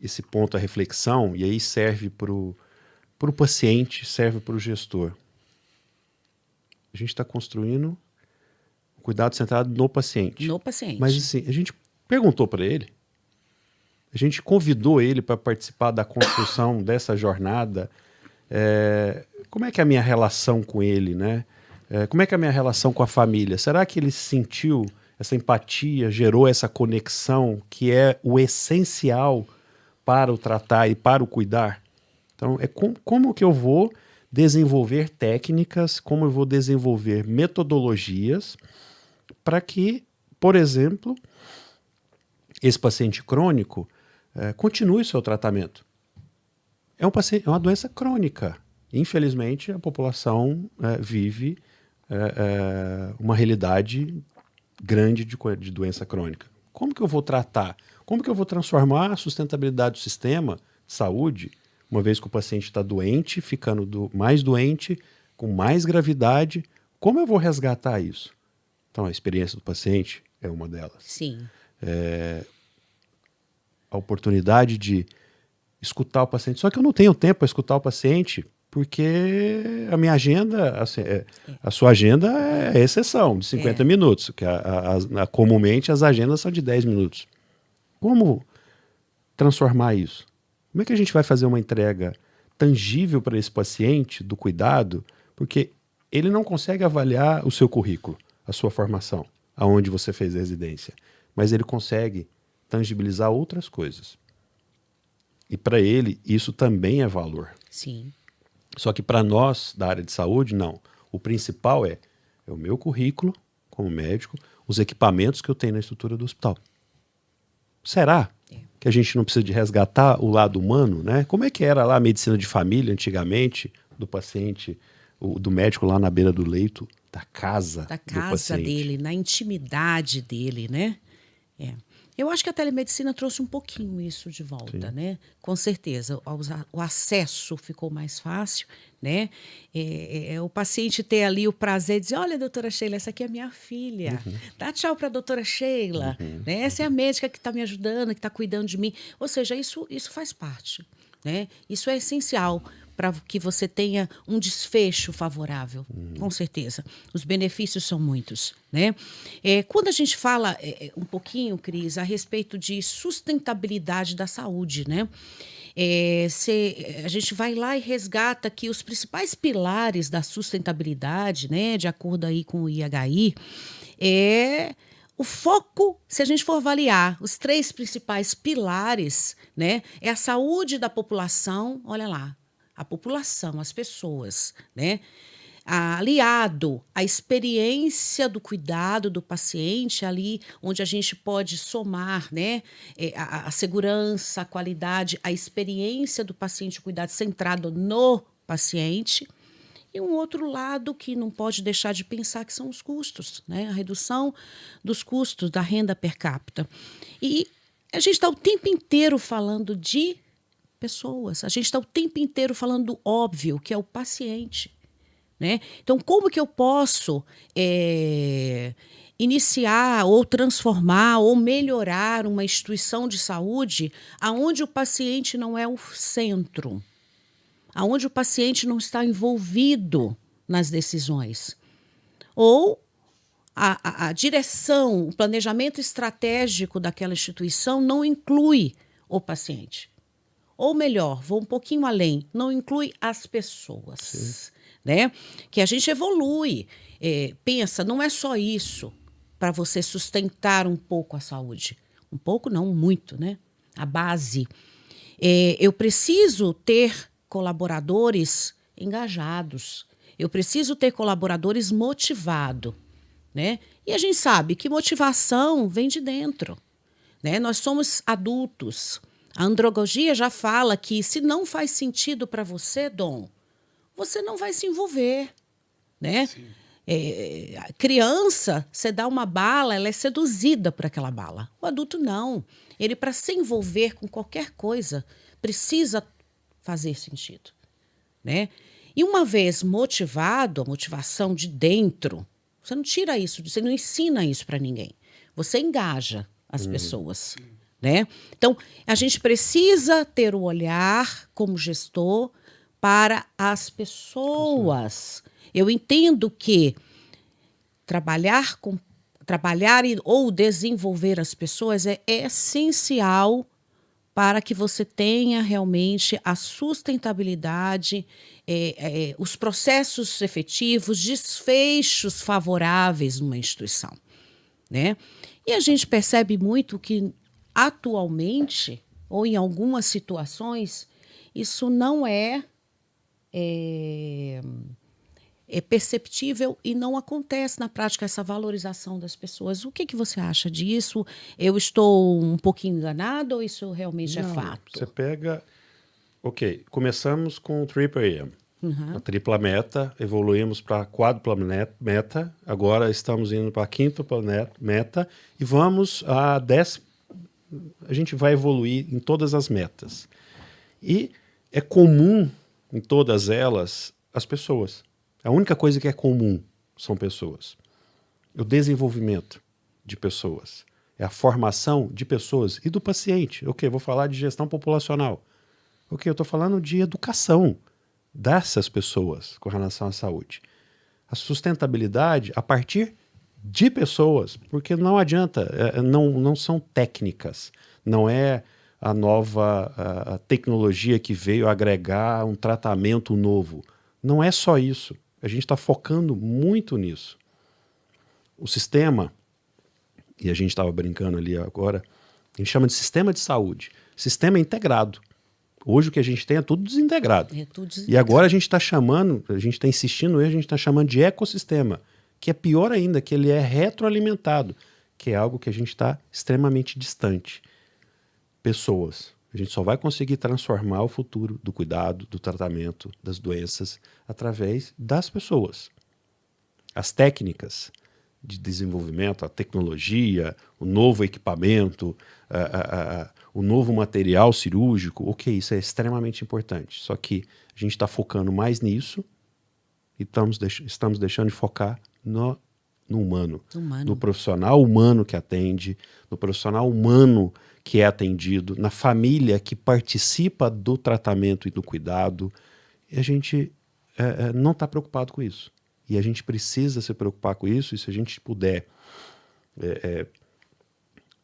esse ponto à reflexão, e aí serve para o paciente, serve para o gestor. A gente está construindo o cuidado centrado no paciente. no paciente. Mas assim, a gente perguntou para ele, a gente convidou ele para participar da construção dessa jornada. Como é que é a minha relação com ele, né? Como é que é a minha relação com a família? Será que ele sentiu essa empatia, gerou essa conexão que é o essencial para o tratar e para o cuidar? Então, como que eu vou desenvolver técnicas, como eu vou desenvolver metodologias para que, por exemplo, esse paciente crônico continue o seu tratamento. É uma doença crônica. Infelizmente, a população vive uma realidade grande de doença crônica. Como que eu vou tratar? Como que eu vou transformar a sustentabilidade do sistema de saúde, uma vez que o paciente está doente, ficando mais doente, com mais gravidade? Como eu vou resgatar isso? Então, a experiência do paciente é uma delas. Sim. A oportunidade de escutar o paciente. Só que eu não tenho tempo para escutar o paciente, porque a minha agenda, assim, a sua agenda é exceção, de 50 minutos, que comumente as agendas são de 10 minutos. Como transformar isso? Como é que a gente vai fazer uma entrega tangível para esse paciente do cuidado? Porque ele não consegue avaliar o seu currículo, a sua formação, aonde você fez a residência, mas ele consegue tangibilizar outras coisas. E para ele, isso também é valor. Sim. Só que para nós, da área de saúde, não. O principal é o meu currículo, como médico, os equipamentos que eu tenho na estrutura do hospital. Será que a gente não precisa de resgatar o lado humano, né? Como é que era lá a medicina de família antigamente, do paciente, do médico lá na beira do leito, da casa do paciente? Dele, na intimidade dele, né? Eu acho que a telemedicina trouxe um pouquinho isso de volta, Sim. né? Com certeza, o acesso ficou mais fácil, né? O paciente ter ali o prazer de dizer, olha, doutora Sheila, essa aqui é minha filha. Dá tchau para a doutora Sheila. Né? Essa é a médica que está me ajudando, que está cuidando de mim. Ou seja, isso faz parte. Né? Isso é essencial para que você tenha um desfecho favorável, com certeza. Os benefícios são muitos, né? Quando a gente fala um pouquinho, Cris, a respeito de sustentabilidade da saúde, né? A gente vai lá e resgata aqui os principais pilares da sustentabilidade, né? De acordo aí com o IHI, o foco, se a gente for avaliar os 3 principais pilares, né? É a saúde da população, olha lá, a população, as pessoas, né? Aliado à experiência do cuidado do paciente, ali onde a gente pode somar, né, a segurança, a qualidade, a experiência do paciente, o cuidado centrado no paciente. E um outro lado que não pode deixar de pensar, que são os custos, né, a redução dos custos da renda per capita. E a gente está o tempo inteiro falando de pessoas, a gente está o tempo inteiro falando do óbvio, que é o paciente. Né? Então, como que eu posso iniciar ou transformar ou melhorar uma instituição de saúde aonde o paciente não é o centro, aonde o paciente não está envolvido nas decisões? Ou a direção, o planejamento estratégico daquela instituição não inclui o paciente. Ou melhor, vou um pouquinho além, não inclui as pessoas. Sim. Né? Que a gente evolui. Pensa, não é só isso para você sustentar um pouco a saúde. Um pouco, não, muito, né? A base. Eu preciso ter colaboradores engajados. Eu preciso ter colaboradores motivados. Né? E a gente sabe que motivação vem de dentro. Né? Nós somos adultos. A andragogia já fala que se não faz sentido para você, Dom, você não vai se envolver, né? A criança, você dá uma bala, ela é seduzida por aquela bala. O adulto não. Ele, para se envolver com qualquer coisa, precisa fazer sentido, né? E uma vez motivado, a motivação de dentro, você não tira isso, você não ensina isso para ninguém. Você engaja as pessoas, né? Então, a gente precisa ter o olhar como gestor para as pessoas. Eu entendo que trabalhar ou desenvolver as pessoas é essencial para que você tenha realmente a sustentabilidade, os processos efetivos, desfechos favoráveis numa instituição, né? E a gente percebe muito que, atualmente, ou em algumas situações, isso não é perceptível e não acontece na prática essa valorização das pessoas. O que você acha disso? Eu estou um pouquinho enganada ou isso realmente é fato? Você pega... Ok, começamos com o Triple AM. A tripla meta, evoluímos para a quádrupla meta, agora estamos indo para a quíntupla meta e vamos a 10... A gente vai evoluir em todas as metas. E é comum em todas elas, as pessoas. A única coisa que é comum são pessoas. O desenvolvimento de pessoas. É a formação de pessoas e do paciente. Ok, vou falar de gestão populacional. Ok, eu estou falando de educação dessas pessoas com relação à saúde. A sustentabilidade a partir de pessoas, porque não adianta, não são técnicas, não é a nova a tecnologia que veio agregar um tratamento novo. Não é só isso. A gente está focando muito nisso. O sistema, e a gente estava brincando ali agora, a gente chama de sistema de saúde. Sistema integrado. Hoje o que a gente tem é tudo desintegrado. E agora a gente está chamando, a gente está insistindo, a gente está chamando de ecossistema, que é pior ainda, que ele é retroalimentado, que é algo que a gente está extremamente distante. Pessoas. A gente só vai conseguir transformar o futuro do cuidado, do tratamento, das doenças, através das pessoas. As técnicas de desenvolvimento, a tecnologia, o novo equipamento, o novo material cirúrgico, ok, isso é extremamente importante. Só que a gente está focando mais nisso e estamos deixando de focar no humano, no profissional humano que atende, no profissional humano que é atendido, na família que participa do tratamento e do cuidado. a gente não está preocupado com isso. E a gente precisa se preocupar com isso, e se a gente puder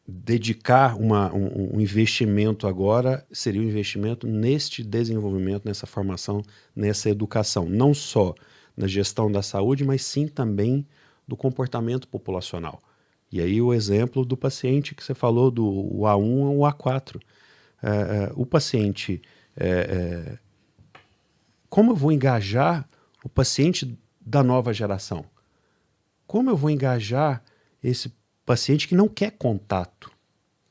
dedicar um investimento agora, seria um investimento neste desenvolvimento, nessa formação, nessa educação. Não só na gestão da saúde, mas sim também do comportamento populacional. E aí o exemplo do paciente que você falou, do A1 ou A4. O paciente... como eu vou engajar o paciente da nova geração? Como eu vou engajar esse paciente que não quer contato,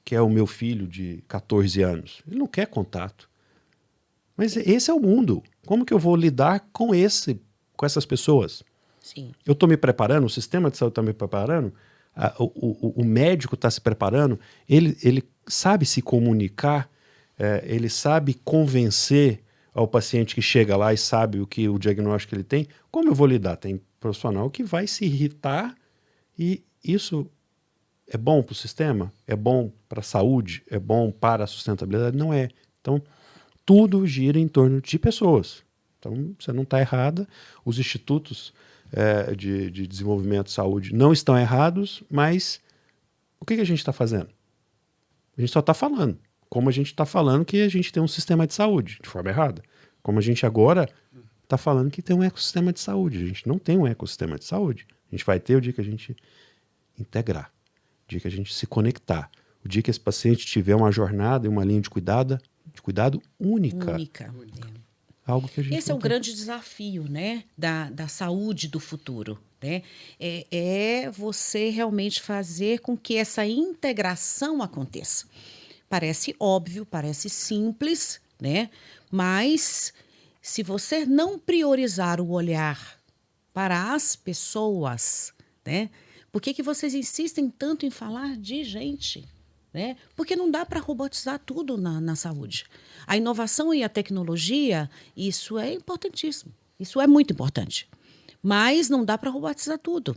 que é o meu filho de 14 anos? Ele não quer contato. Mas esse é o mundo. Como que eu vou lidar com essas pessoas? Sim. Eu estou me preparando, o sistema de saúde está me preparando, o médico está se preparando, ele sabe se comunicar, ele sabe convencer ao paciente que chega lá e sabe o diagnóstico que ele tem. Como eu vou lidar? Tem profissional que vai se irritar, e isso é bom para o sistema? É bom para a saúde? É bom para a sustentabilidade? Não é. Então, tudo gira em torno de pessoas. Então, você não está errada. Os institutos de desenvolvimento de saúde não estão errados, mas o que a gente está fazendo? A gente só está falando. Como a gente está falando que a gente tem um sistema de saúde, de forma errada. Como a gente agora está falando que tem um ecossistema de saúde. A gente não tem um ecossistema de saúde. A gente vai ter o dia que a gente integrar, o dia que a gente se conectar, o dia que esse paciente tiver uma jornada e uma linha de cuidado única. Algo que a gente Esse é o grande desafio, né, da saúde do futuro, né? É você realmente fazer com que essa integração aconteça. Parece óbvio, parece simples, né? Mas se você não priorizar o olhar para as pessoas, né? Por que vocês insistem tanto em falar de gente? Né? Porque não dá para robotizar tudo na saúde. A inovação e a tecnologia, isso é importantíssimo. Isso é muito importante. Mas não dá para robotizar tudo.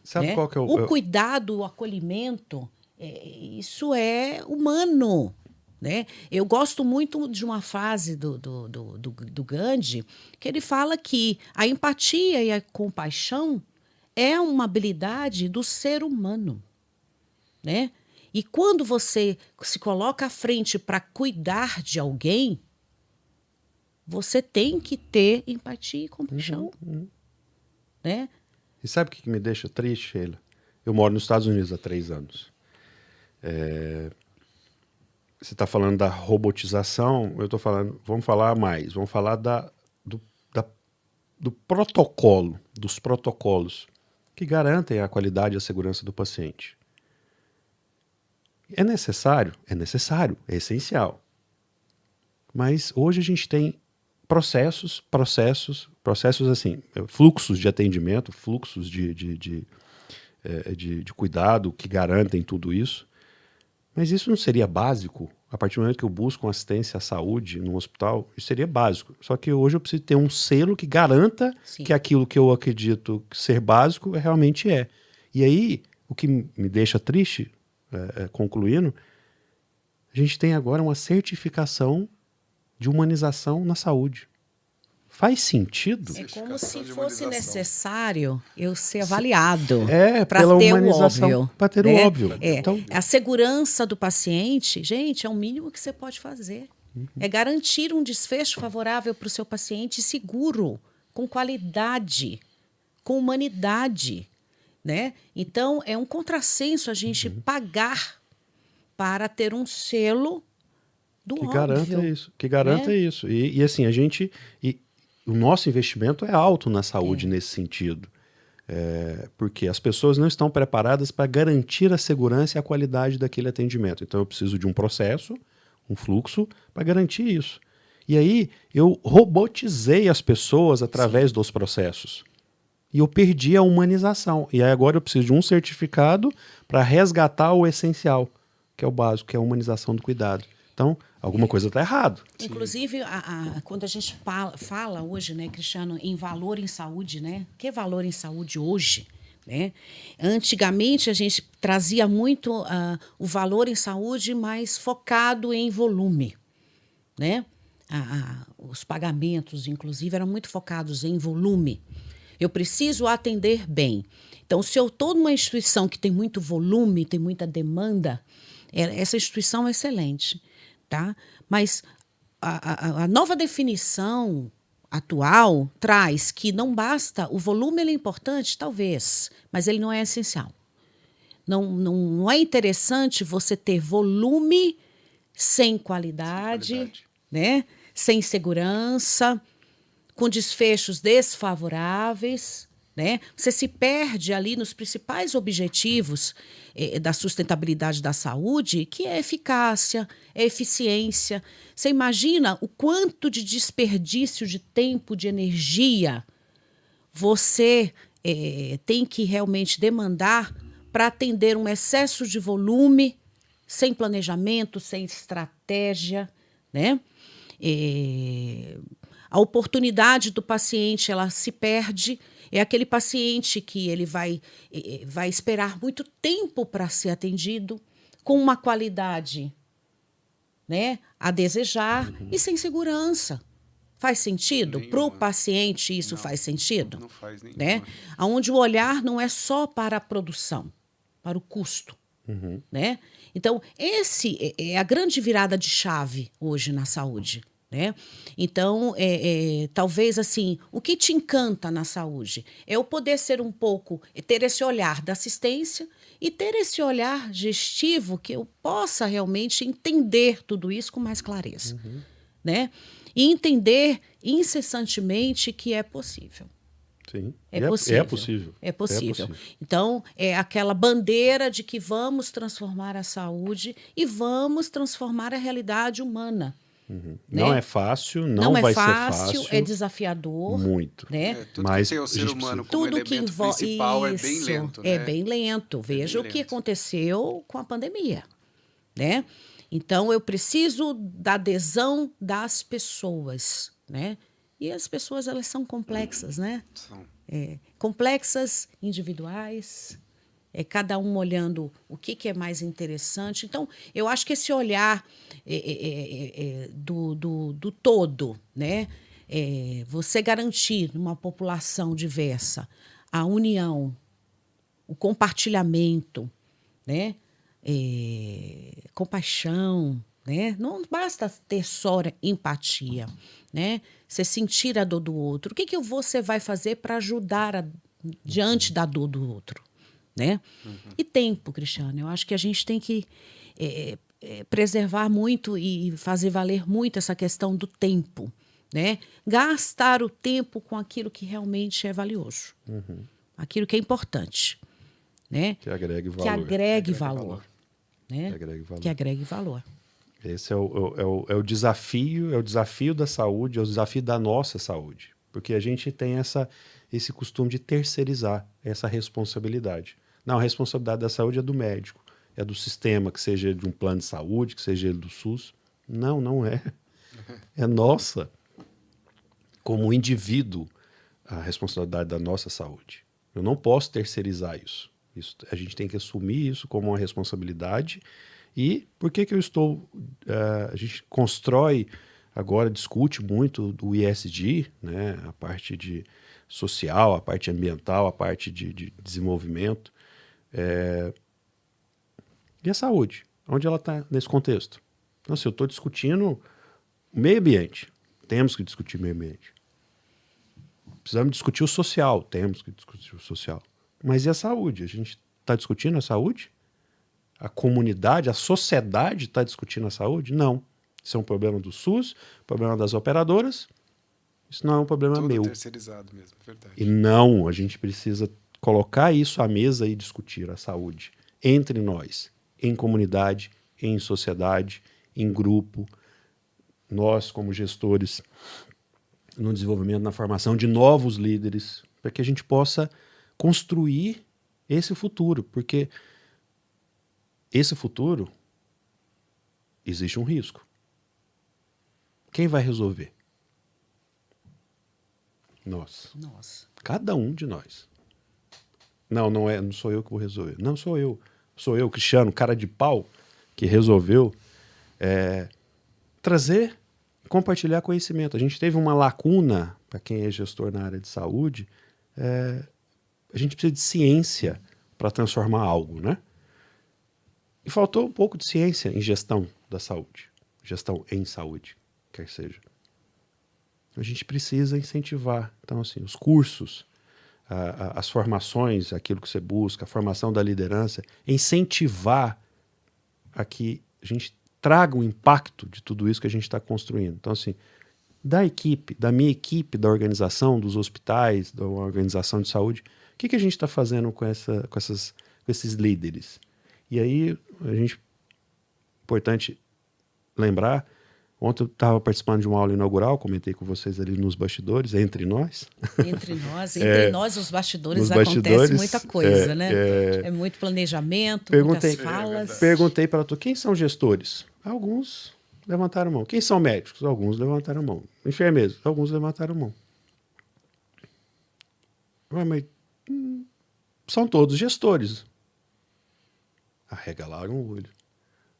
Sabe, né? Qual que é o cuidado, o acolhimento, isso é humano. Né? Eu gosto muito de uma frase do Gandhi, que ele fala que a empatia e a compaixão é uma habilidade do ser humano. Né? E quando você se coloca à frente para cuidar de alguém, você tem que ter empatia e compaixão. Né? E sabe o que me deixa triste, Sheila? Eu moro nos Estados Unidos há 3 anos. Você está falando da robotização, eu estou falando, vamos falar mais, vamos falar do protocolo, dos protocolos que garantem a qualidade e a segurança do paciente. É necessário? É necessário, é essencial. Mas hoje a gente tem processos assim, fluxos de atendimento, fluxos de cuidado que garantem tudo isso. Mas isso não seria básico? A partir do momento que eu busco uma assistência à saúde no hospital, isso seria básico. Só que hoje eu preciso ter um selo que garanta Sim. que aquilo que eu acredito ser básico realmente é. E aí, o que me deixa triste, concluindo, a gente tem agora uma certificação de humanização na saúde. Faz sentido? É como se fosse necessário eu ser avaliado para ter o óbvio. Para ter o óbvio. Então, a segurança do paciente, gente, é o mínimo que você pode fazer. É garantir um desfecho favorável para o seu paciente seguro, com qualidade, com humanidade. Né? Então, é um contrassenso a gente pagar para ter um selo do óbvio. Que garanta isso. E assim, o nosso investimento é alto na saúde nesse sentido. Porque as pessoas não estão preparadas para garantir a segurança e a qualidade daquele atendimento. Então, eu preciso de um processo, um fluxo, para garantir isso. E aí, eu robotizei as pessoas através dos processos. E eu perdi a humanização. E aí agora eu preciso de um certificado para resgatar o essencial, que é o básico, que é a humanização do cuidado. Então, alguma coisa está errado. Inclusive, quando a gente fala hoje, né, Cristiano, em valor em saúde, né? O que é valor em saúde hoje? Né? Antigamente, a gente trazia muito o valor em saúde mais focado em volume. Né? os pagamentos, inclusive, eram muito focados em volume. Eu preciso atender bem. Então, se eu estou numa instituição que tem muito volume, tem muita demanda, essa instituição é excelente, tá? Mas a nova definição atual traz que não basta, o volume ele é importante, talvez, mas ele não é essencial. Não é interessante você ter volume sem qualidade, né? Sem segurança, com desfechos desfavoráveis, né? Você se perde ali nos principais objetivos da sustentabilidade da saúde, que é a eficácia, é a eficiência. Você imagina o quanto de desperdício de tempo, de energia você tem que realmente demandar para atender um excesso de volume, sem planejamento, sem estratégia, né? A oportunidade do paciente ela se perde. É aquele paciente que ele vai esperar muito tempo para ser atendido, com uma qualidade, né, a desejar e sem segurança. Faz sentido? Para o paciente isso faz sentido? Não faz nenhuma. Né? Onde o olhar não é só para a produção, para o custo. Né? Então, esse é a grande virada de chave hoje na saúde. Né? Então, talvez assim, o que te encanta na saúde é o poder ser um pouco, ter esse olhar da assistência e ter esse olhar gestivo que eu possa realmente entender tudo isso com mais clareza. Né? E entender incessantemente que é possível. Sim. É possível. É possível. É possível. Então, é aquela bandeira de que vamos transformar a saúde e vamos transformar a realidade humana. Né? Não é fácil, não vai ser fácil. É desafiador. Muito. Né? Tudo Mas que tem o ser humano como tudo que elemento envolve principal é bem lento. Né? É bem lento. Veja o que aconteceu com a pandemia. Né? Então, eu preciso da adesão das pessoas. Né? E as pessoas, elas são complexas, né? São. Complexas, individuais, cada um olhando o que é mais interessante. Então, eu acho que esse olhar do todo, né? Você garantir numa população diversa a união, o compartilhamento, né? Compaixão, né? Não basta ter só empatia, né? Você sentir a dor do outro. O que você vai fazer para ajudar diante da dor do outro, né? E tempo, Cristiano. Eu acho que a gente tem que preservar muito e fazer valer muito essa questão do tempo, né? Gastar o tempo com aquilo que realmente é valioso, aquilo que é importante, né? Que agregue valor. Que agregue valor. Né? Que agregue valor. Esse é o desafio da saúde, é o desafio da nossa saúde. Porque a gente tem esse costume de terceirizar essa responsabilidade. Não, a responsabilidade da saúde é do médico, é do sistema, que seja de um plano de saúde, que seja ele do SUS. Não, não é. É nossa. Como indivíduo, a responsabilidade da nossa saúde. Eu não posso terceirizar isso. A gente tem que assumir isso como uma responsabilidade. E por que eu estou... a gente constrói, agora discute muito do ESG, né? A parte de social, a parte ambiental, a parte de desenvolvimento. E a saúde? Onde ela está nesse contexto? Então, se eu estou discutindo o meio ambiente, temos que discutir o meio ambiente. Precisamos discutir o social, temos que discutir o social. Mas e a saúde? A gente está discutindo a saúde? A comunidade, a sociedade está discutindo a saúde? Não. Isso é um problema do SUS, problema das operadoras. Isso não é um problema Tudo meu. Terceirizado mesmo, verdade. E não, a gente precisa colocar isso à mesa e discutir a saúde entre nós, em comunidade, em sociedade, em grupo. Nós, como gestores, no desenvolvimento, na formação de novos líderes, para que a gente possa construir esse futuro, porque esse futuro existe um risco. Quem vai resolver? Nós. Cada um de nós. Não sou eu que vou resolver. Não sou eu. Sou eu, Cristiano, cara de pau, que resolveu trazer compartilhar conhecimento. A gente teve uma lacuna, para quem é gestor na área de saúde, a gente precisa de ciência para transformar algo, né? E faltou um pouco de ciência em gestão da saúde, gestão em saúde, quer seja. A gente precisa incentivar. Então, assim, os cursos, as formações, aquilo que você busca, a formação da liderança, incentivar a que a gente traga o impacto de tudo isso que a gente está construindo. Então, assim, da equipe, da minha equipe, da organização, dos hospitais, da organização de saúde, o que a gente está fazendo com esses líderes? E aí, importante lembrar, ontem eu estava participando de uma aula inaugural, comentei com vocês ali nos bastidores, entre nós. Entre nós, os bastidores, acontece muita coisa, né? É muito planejamento, muitas falas. Perguntei para tu, quem são gestores? Alguns levantaram a mão. Quem são médicos? Alguns levantaram a mão. Enfermeiros? Alguns levantaram a mão. Mas são todos gestores. Arregalaram o olho.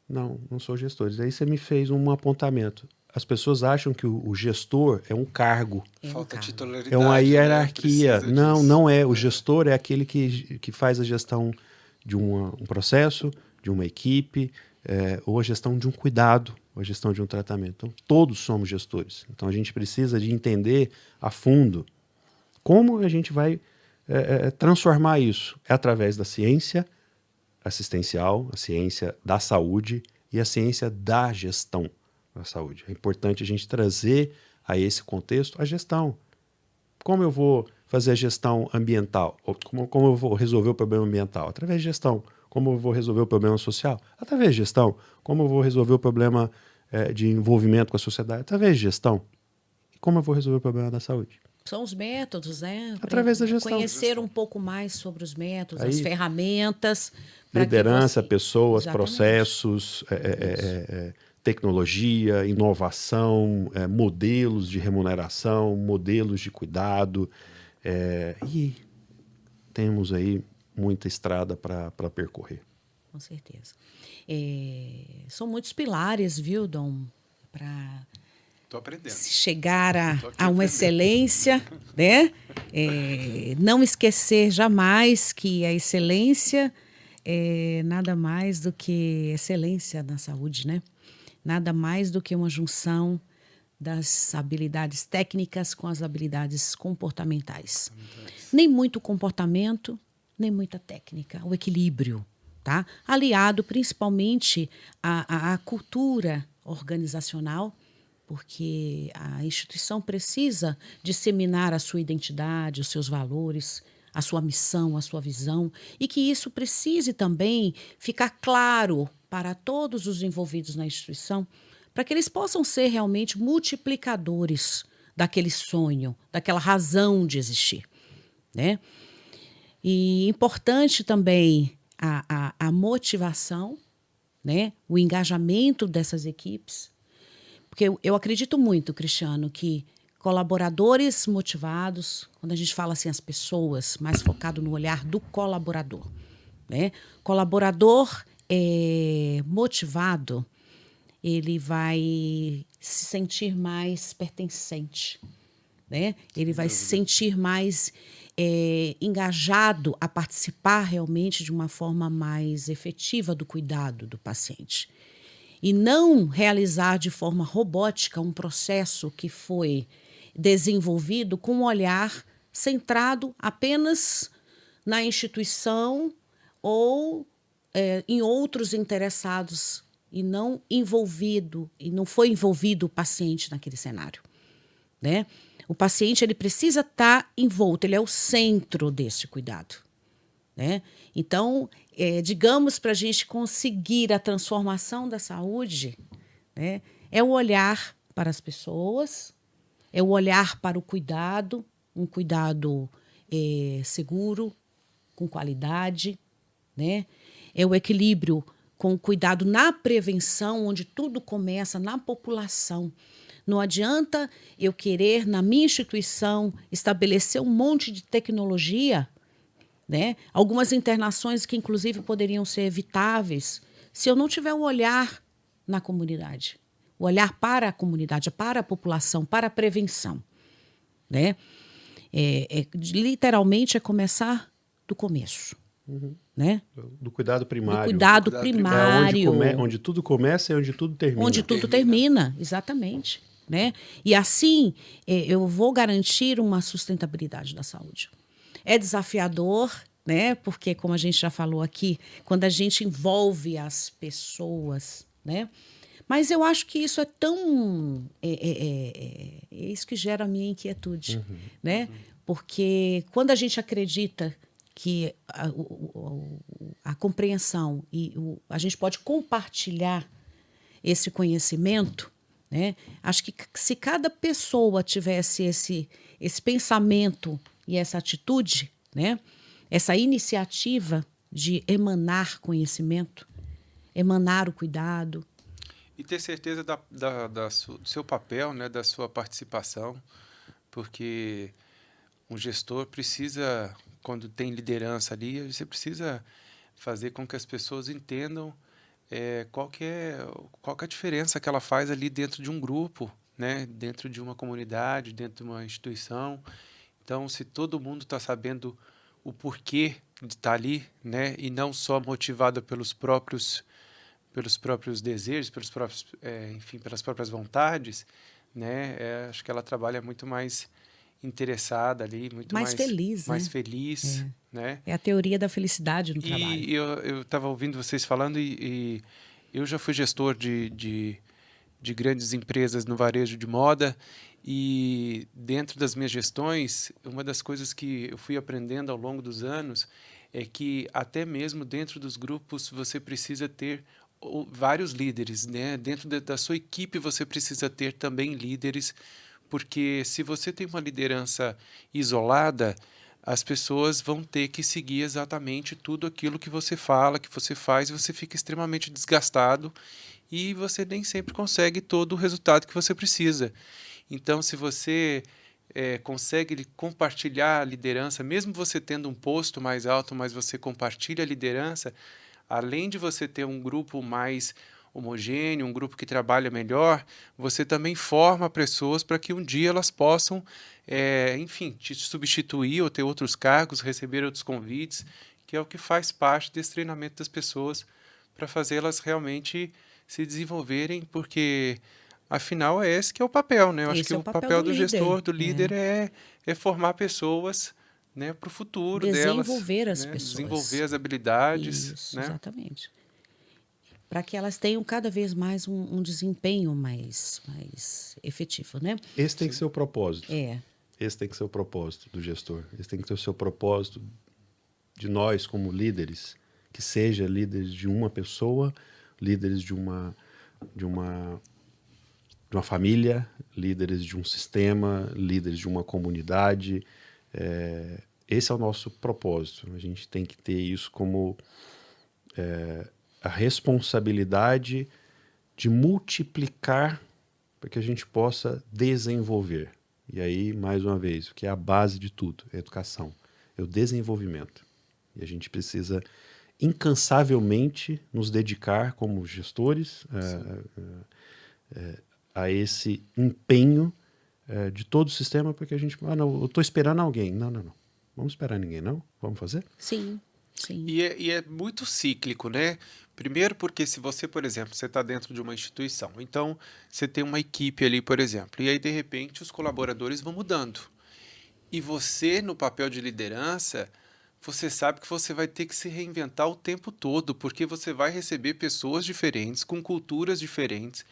Não sou gestores. Aí você me fez um apontamento. As pessoas acham que o gestor é um cargo. Falta titularidade. É uma hierarquia. Né? Não é. O gestor é aquele que faz a gestão de um processo, de uma equipe, ou a gestão de um cuidado, ou a gestão de um tratamento. Então, todos somos gestores. Então, a gente precisa de entender a fundo como a gente vai transformar isso. É através da ciência assistencial, a ciência da saúde e a ciência da gestão da saúde. É importante a gente trazer a esse contexto a gestão. Como eu vou fazer a gestão ambiental? Como eu vou resolver o problema ambiental? Através de gestão. Como eu vou resolver o problema social? Através de gestão. Como eu vou resolver o problema de envolvimento com a sociedade? Através de gestão. E como eu vou resolver o problema da saúde? São os métodos, né? Através da gestão. Conhecer um pouco mais sobre os métodos, as ferramentas. Liderança, pessoas, processos, tecnologia, inovação, modelos de remuneração, modelos de cuidado. E temos aí muita estrada para percorrer. Com certeza. São muitos pilares, viu, Dom, para chegar a uma excelência, né? Não esquecer jamais que a excelência é nada mais do que excelência na saúde, né? Nada mais do que uma junção das habilidades técnicas com as habilidades comportamentais. Nem muito comportamento, nem muita técnica. O equilíbrio, tá? Aliado principalmente à cultura organizacional, porque a instituição precisa disseminar a sua identidade, os seus valores, a sua missão, a sua visão, e que isso precise também ficar claro para todos os envolvidos na instituição, para que eles possam ser realmente multiplicadores daquele sonho, daquela razão de existir, né? E importante também a motivação, né? O engajamento dessas equipes, porque eu acredito muito, Cristiano, que colaboradores motivados, quando a gente fala assim, as pessoas, mais focado no olhar do colaborador, né? Colaborador motivado, ele vai se sentir mais pertencente, né? Ele vai se sentir mais engajado a participar realmente de uma forma mais efetiva do cuidado do paciente. E não realizar de forma robótica um processo que foi desenvolvido com um olhar centrado apenas na instituição ou em outros interessados e não foi envolvido o paciente naquele cenário, né? O paciente, ele precisa estar envolto, ele é o centro desse cuidado, né? Então, digamos, para a gente conseguir a transformação da saúde, né, é o olhar para as pessoas, é o olhar para o cuidado, um cuidado seguro, com qualidade, né? É o equilíbrio com o cuidado na prevenção, onde tudo começa na população. Não adianta eu querer, na minha instituição, estabelecer um monte de tecnologia, né? Algumas internações que, inclusive, poderiam ser evitáveis, se eu não tiver o olhar na comunidade. O olhar para a comunidade, para a população, para a prevenção, né? Literalmente é começar do começo, né? Do cuidado Do primário. cuidado cuidado primário. Onde tudo começa e onde tudo termina. Onde tudo termina, exatamente. Né? E assim, eu vou garantir uma sustentabilidade da saúde. É desafiador, né? Porque, como a gente já falou aqui, quando a gente envolve as pessoas, né? Mas eu acho que isso é tão... É isso que gera a minha inquietude, né? Porque quando a gente acredita que a compreensão e a gente pode compartilhar esse conhecimento, né? Acho que se cada pessoa tivesse esse pensamento e essa atitude, né? Essa iniciativa de emanar conhecimento, emanar o cuidado. E ter certeza do seu papel, né, da sua participação, porque um gestor precisa, quando tem liderança ali, você precisa fazer com que as pessoas entendam qual que é a diferença que ela faz ali dentro de um grupo, né, dentro de uma comunidade, dentro de uma instituição. Então, se todo mundo está sabendo o porquê de estar ali, né, e não só motivado pelos próprios desejos, enfim, pelas próprias vontades, né, acho que ela trabalha muito mais interessada ali, muito Mais feliz, mais né? feliz, né? É a teoria da felicidade no trabalho. E eu estava ouvindo vocês falando e eu já fui gestor de grandes empresas no varejo de moda e dentro das minhas gestões, uma das coisas que eu fui aprendendo ao longo dos anos é que até mesmo dentro dos grupos você precisa ter vários líderes, né? Dentro da sua equipe você precisa ter também líderes, porque se você tem uma liderança isolada, as pessoas vão ter que seguir exatamente tudo aquilo que você fala, que você faz, e você fica extremamente desgastado e você nem sempre consegue todo o resultado que você precisa. Então, se você consegue compartilhar a liderança, mesmo você tendo um posto mais alto, mas você compartilha a liderança, além de você ter um grupo mais homogêneo, um grupo que trabalha melhor, você também forma pessoas para que um dia elas possam, enfim, te substituir ou ter outros cargos, receber outros convites, que é o que faz parte desse treinamento das pessoas para fazê-las realmente se desenvolverem, porque afinal é esse que é o papel, né? Eu acho Esse que é o o papel papel do do gestor, líder, do líder é formar pessoas, né, para o futuro delas, desenvolver as né? pessoas. Desenvolver as habilidades, Isso, né? exatamente. Para que elas tenham cada vez mais um desempenho mais efetivo, né? Esse tem que ser o propósito. É. Esse tem que ser o propósito do gestor. Esse tem que ser o seu propósito de nós como líderes, que seja líderes de uma pessoa, líderes de uma família, líderes de um sistema, líderes de uma comunidade. Esse é o nosso propósito. A gente tem que ter isso como a responsabilidade de multiplicar para que a gente possa desenvolver. E aí, mais uma vez, o que é a base de tudo, é a educação, é o desenvolvimento. E a gente precisa incansavelmente nos dedicar como gestores a esse empenho de todo o sistema, porque a gente... não, eu estou esperando alguém. Não. Vamos esperar ninguém, não? Vamos fazer? Sim, sim. E é muito cíclico, né? Primeiro porque se você, por exemplo, você está dentro de uma instituição, então você tem uma equipe ali, por exemplo, e aí de repente os colaboradores vão mudando. E você, no papel de liderança, você sabe que você vai ter que se reinventar o tempo todo, porque você vai receber pessoas diferentes, com culturas diferentes,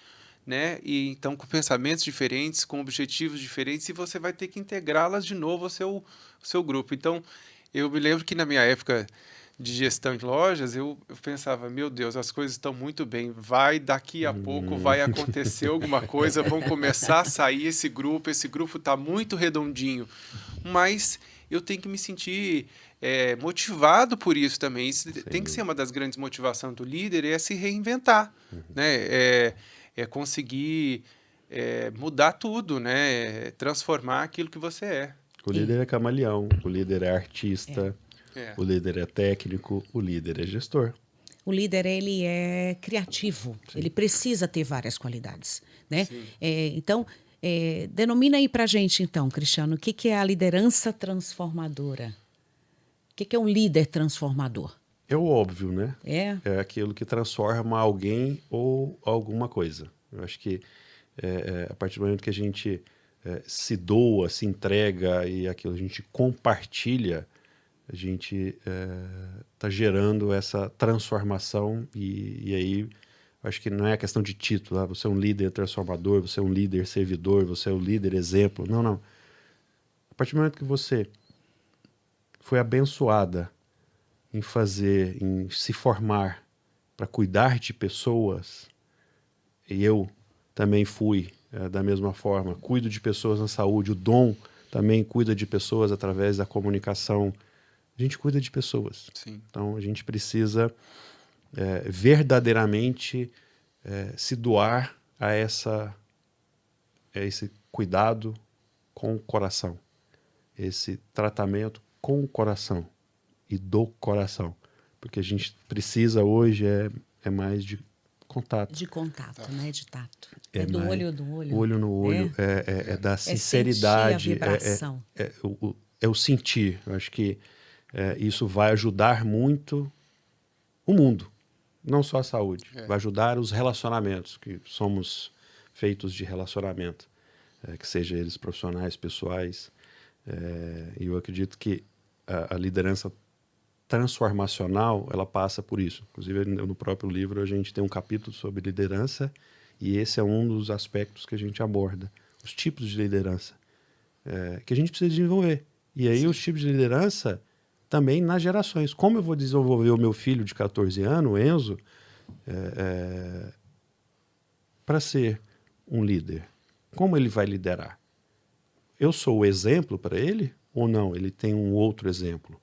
né? E então com pensamentos diferentes, com objetivos diferentes, e você vai ter que integrá-las de novo ao seu grupo. Então, eu me lembro que na minha época de gestão em lojas, eu pensava, meu Deus, as coisas estão muito bem, daqui a pouco vai acontecer alguma coisa, vão começar a sair esse grupo está muito redondinho, mas eu tenho que me sentir motivado por isso também. Isso tem que ser uma das grandes motivações do líder, é se reinventar, né? É conseguir mudar tudo, né? Transformar aquilo que você é. O líder é camaleão, o líder é artista, o líder é técnico, o líder é gestor. o líder ele é criativo, ele precisa ter várias qualidades, né? Então, denomina aí pra gente, então, Cristiano, o que é a liderança transformadora? O que é um líder transformador? É o óbvio, né? É? É aquilo que transforma alguém ou alguma coisa. Eu acho que a partir do momento que a gente se doa, se entrega e aquilo a gente compartilha, a gente está gerando essa transformação e aí acho que não é a questão de título, você é um líder transformador, você é um líder servidor, você é um líder exemplo. Não, não. A partir do momento que você foi abençoada em se formar para cuidar de pessoas, e eu também fui da mesma forma, cuido de pessoas na saúde, o Dom também cuida de pessoas através da comunicação, a gente cuida de pessoas. Sim. Então a gente precisa verdadeiramente se doar a esse cuidado com o coração, esse tratamento com o coração e do coração, porque a gente precisa hoje é mais de contato. De contato, né? De tato. É do mais, olho no olho. Olho no olho, é da sinceridade. Sentir a vibração. É o sentir. Eu acho que isso vai ajudar muito o mundo, não só a saúde. Vai ajudar os relacionamentos, que somos feitos de relacionamento, que sejam eles profissionais, pessoais. E eu acredito que a liderança transformacional, ela passa por isso. Inclusive, no próprio livro, a gente tem um capítulo sobre liderança e esse é um dos aspectos que a gente aborda. Os tipos de liderança que a gente precisa desenvolver. E aí, os tipos de liderança também nas gerações. Como eu vou desenvolver o meu filho de 14 anos, o Enzo, para ser um líder? Como ele vai liderar? Eu sou o exemplo para ele ou não? Ele tem um outro exemplo?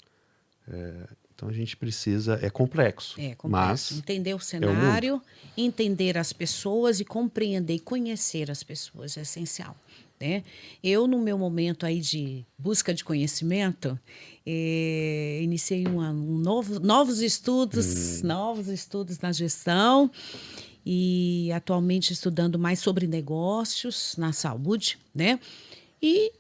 Então a gente precisa, é complexo. Mas entender o cenário, entender as pessoas e compreender e conhecer as pessoas é essencial, né? Eu, no meu momento aí de busca de conhecimento, iniciei novos estudos na gestão e atualmente estudando mais sobre negócios na saúde, né? E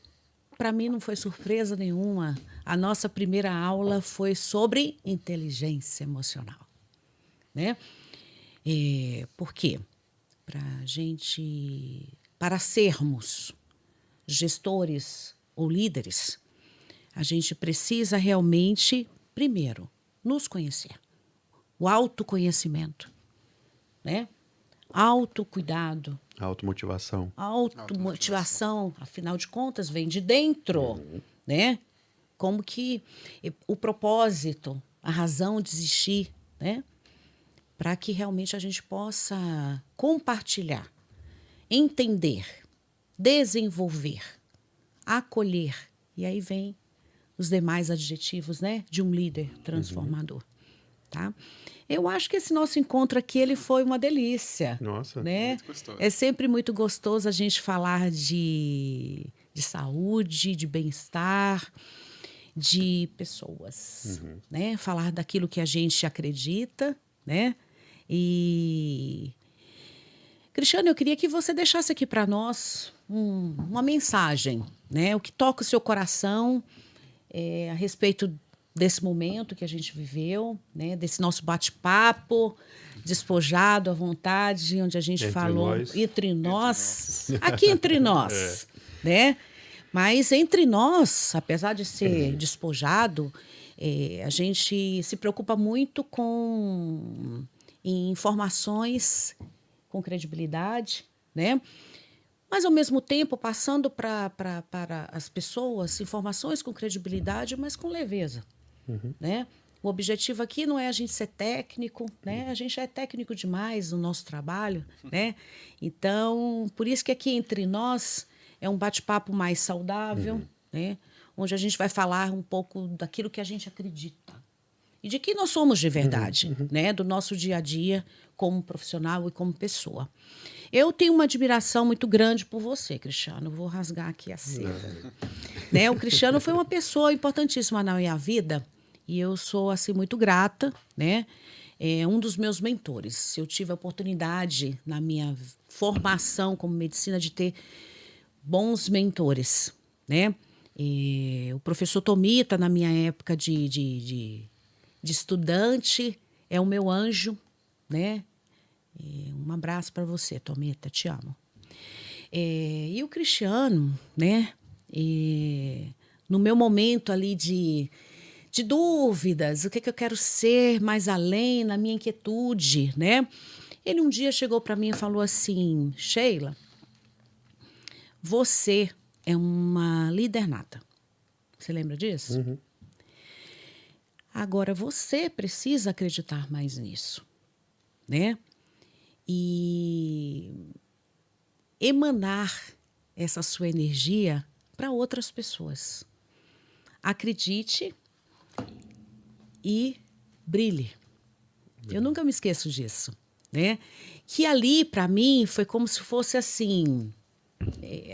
para mim não foi surpresa nenhuma. A nossa primeira aula foi sobre inteligência emocional, né? Por quê? Para sermos gestores ou líderes, a gente precisa realmente, primeiro, nos conhecer. O autoconhecimento, né? Autocuidado. Automotivação. Automotivação, afinal de contas, vem de dentro, né? Como que o propósito, a razão de existir, né? Para que realmente a gente possa compartilhar, entender, desenvolver, acolher. E aí vem os demais adjetivos, né? De um líder transformador, tá? Eu acho que esse nosso encontro aqui, ele foi uma delícia. Nossa. Né? Muito gostoso. É sempre muito gostoso a gente falar de saúde, de bem-estar, de pessoas, né? Falar daquilo que a gente acredita, né? E, Cristiano, eu queria que você deixasse aqui para nós uma mensagem, né? O que toca o seu coração a respeito desse momento que a gente viveu, né? Desse nosso bate-papo, despojado à vontade, onde a gente falou entre nós, aqui entre nós, né? Mas entre nós, apesar de ser despojado, a gente se preocupa muito com informações com credibilidade, né? Mas, ao mesmo tempo, passando para as pessoas informações com credibilidade, mas com leveza, né? O objetivo aqui não é a gente ser técnico, né? A gente é técnico demais no nosso trabalho, né? Então, por isso que aqui entre nós é um bate-papo mais saudável, né? Onde a gente vai falar um pouco daquilo que a gente acredita e de quem nós somos de verdade, né? Do nosso dia a dia como profissional e como pessoa. Eu tenho uma admiração muito grande por você, Cristiano. Vou rasgar aqui a seda. Né? O Cristiano foi uma pessoa importantíssima na minha vida e eu sou assim muito grata, né? é um dos meus mentores. Eu tive a oportunidade, na minha formação como medicina, de ter bons mentores, né? E o professor Tomita, na minha época de estudante, é o meu anjo, né? E um abraço para você, Tomita, te amo. E o Cristiano, né? No meu momento ali de dúvidas, o que eu quero ser mais além, na minha inquietude, né? Ele um dia chegou para mim e falou assim: Sheila, você é uma líder nata. Você lembra disso? Uhum. Agora, você precisa acreditar mais nisso, né? E emanar essa sua energia para outras pessoas. Acredite e brilhe. Eu nunca me esqueço disso, né? Que ali, para mim, foi como se fosse assim...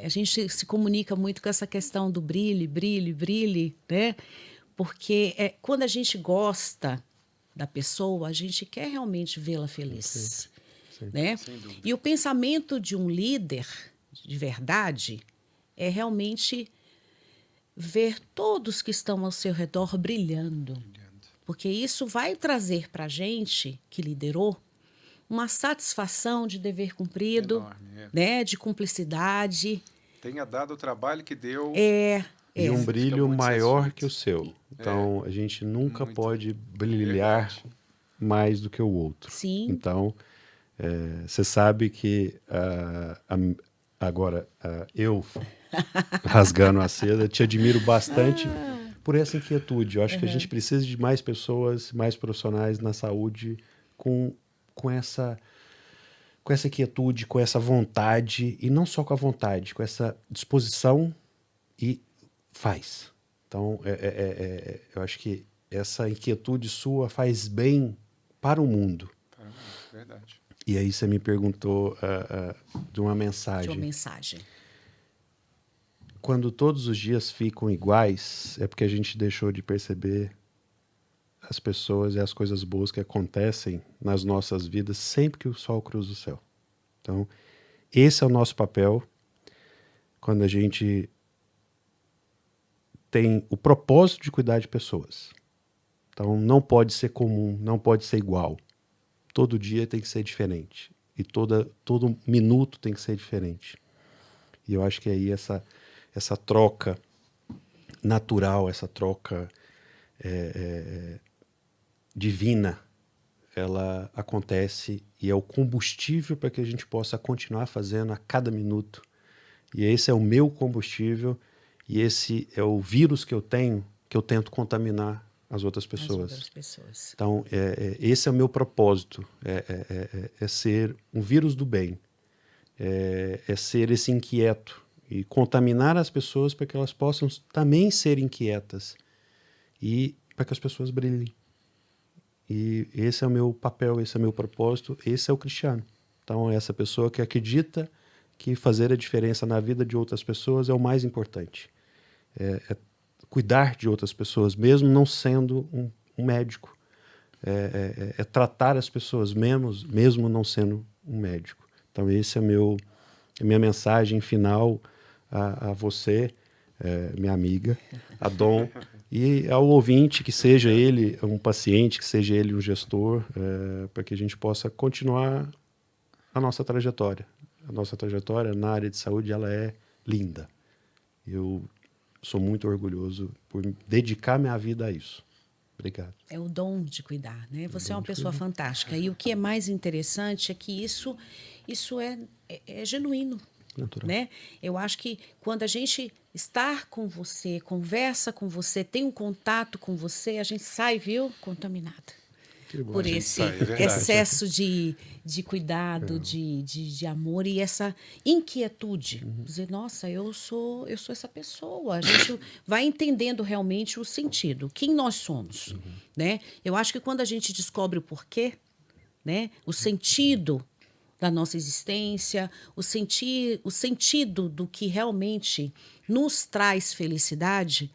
A gente se comunica muito com essa questão do brilhe, brilhe, brilhe, né? Porque quando a gente gosta da pessoa, a gente quer realmente vê-la feliz, Sim. né? Sem dúvida. E o pensamento de um líder de verdade é realmente ver todos que estão ao seu redor brilhando. Porque isso vai trazer para a gente, que liderou, uma satisfação de dever cumprido, Enorme, né? De cumplicidade. Tenha dado o trabalho que deu. E um Fica brilho muito maior satisfeito. que o seu. Então, a gente nunca Muito. pode brilhar Verdade. mais do que o outro. Sim. Então, você sabe que agora eu, rasgando a seda, te admiro bastante por essa inquietude. Eu acho que a gente precisa de mais pessoas, mais profissionais na saúde com essa inquietude, com essa vontade, e não só com a vontade, com essa disposição e faz. Então, eu acho que essa inquietude sua faz bem para o mundo. Verdade. E aí você me perguntou de uma De mensagem. uma mensagem. Quando todos os dias ficam iguais, é porque a gente deixou de perceber as pessoas e as coisas boas que acontecem nas nossas vidas sempre que o sol cruza o céu. Então, esse é o nosso papel quando a gente tem o propósito de cuidar de pessoas. Então, não pode ser comum, não pode ser igual. Todo dia tem que ser diferente. E todo minuto tem que ser diferente. E eu acho que aí essa troca natural, essa troca divina, ela acontece e é o combustível para que a gente possa continuar fazendo a cada minuto. E esse é o meu combustível e esse é o vírus que eu tenho, que eu tento contaminar as outras pessoas. As outras pessoas. Então, esse é o meu propósito, é ser um vírus do bem, é ser esse inquieto e contaminar as pessoas para que elas possam também ser inquietas e para que as pessoas brilhem. E esse é o meu papel, esse é o meu propósito, esse é o Cristiano. Então, é essa pessoa que acredita que fazer a diferença na vida de outras pessoas é o mais importante. É cuidar de outras pessoas, mesmo não sendo um médico. É tratar as pessoas mesmo não sendo um médico. Então, esse é a minha mensagem final a você, minha amiga, a Dom, e ao ouvinte, que seja ele um paciente, que seja ele um gestor, para que a gente possa continuar a nossa trajetória. A nossa trajetória na área de saúde, ela é linda. Eu sou muito orgulhoso por dedicar minha vida a isso. Obrigado. É o dom de cuidar, né? Você é uma pessoa fantástica. E o que é mais interessante é que isso é genuíno. Natural. Né? Eu acho que quando a gente está com você, conversa com você, tem um contato com você, a gente sai, viu, contaminada. Que bom. Por A gente esse sai, é verdade. excesso de cuidado, de amor e essa inquietude. Dizer, nossa, eu sou essa pessoa. A gente vai entendendo realmente o sentido, quem nós somos. Né? Eu acho que quando a gente descobre o porquê, né, o sentido da nossa existência, o sentido do que realmente nos traz felicidade,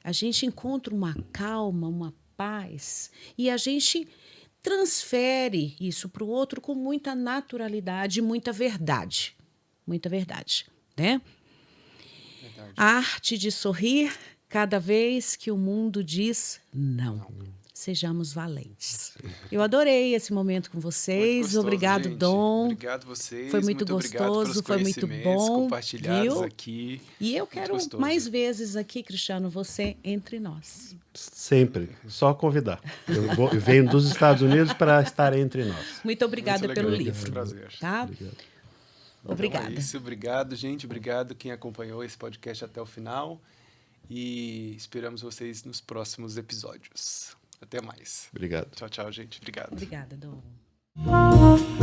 a gente encontra uma calma, uma paz, e a gente transfere isso para o outro com muita naturalidade e muita verdade. Muita verdade, né? Verdade. A arte de sorrir cada vez que o mundo diz não. Sejamos valentes. Eu adorei esse momento com Muito vocês. gostoso, Obrigado, gente. Dom. Obrigado vocês. Foi muito obrigado pelos gostoso, foi muito conhecimentos bom, compartilhados viu? aqui. E eu quero gostoso. mais vezes aqui, Cristiano, você entre nós. Sempre, só convidar. Eu venho dos Estados Unidos para estar entre nós. Muito obrigada Muito pelo legal, livro. prazer. Tá? Obrigado. Obrigada. Então é isso, obrigado, gente. Obrigado quem acompanhou esse podcast até o final. E esperamos vocês nos próximos episódios. Até mais. Obrigado. Tchau, tchau, gente. Obrigado. Obrigada, Dom.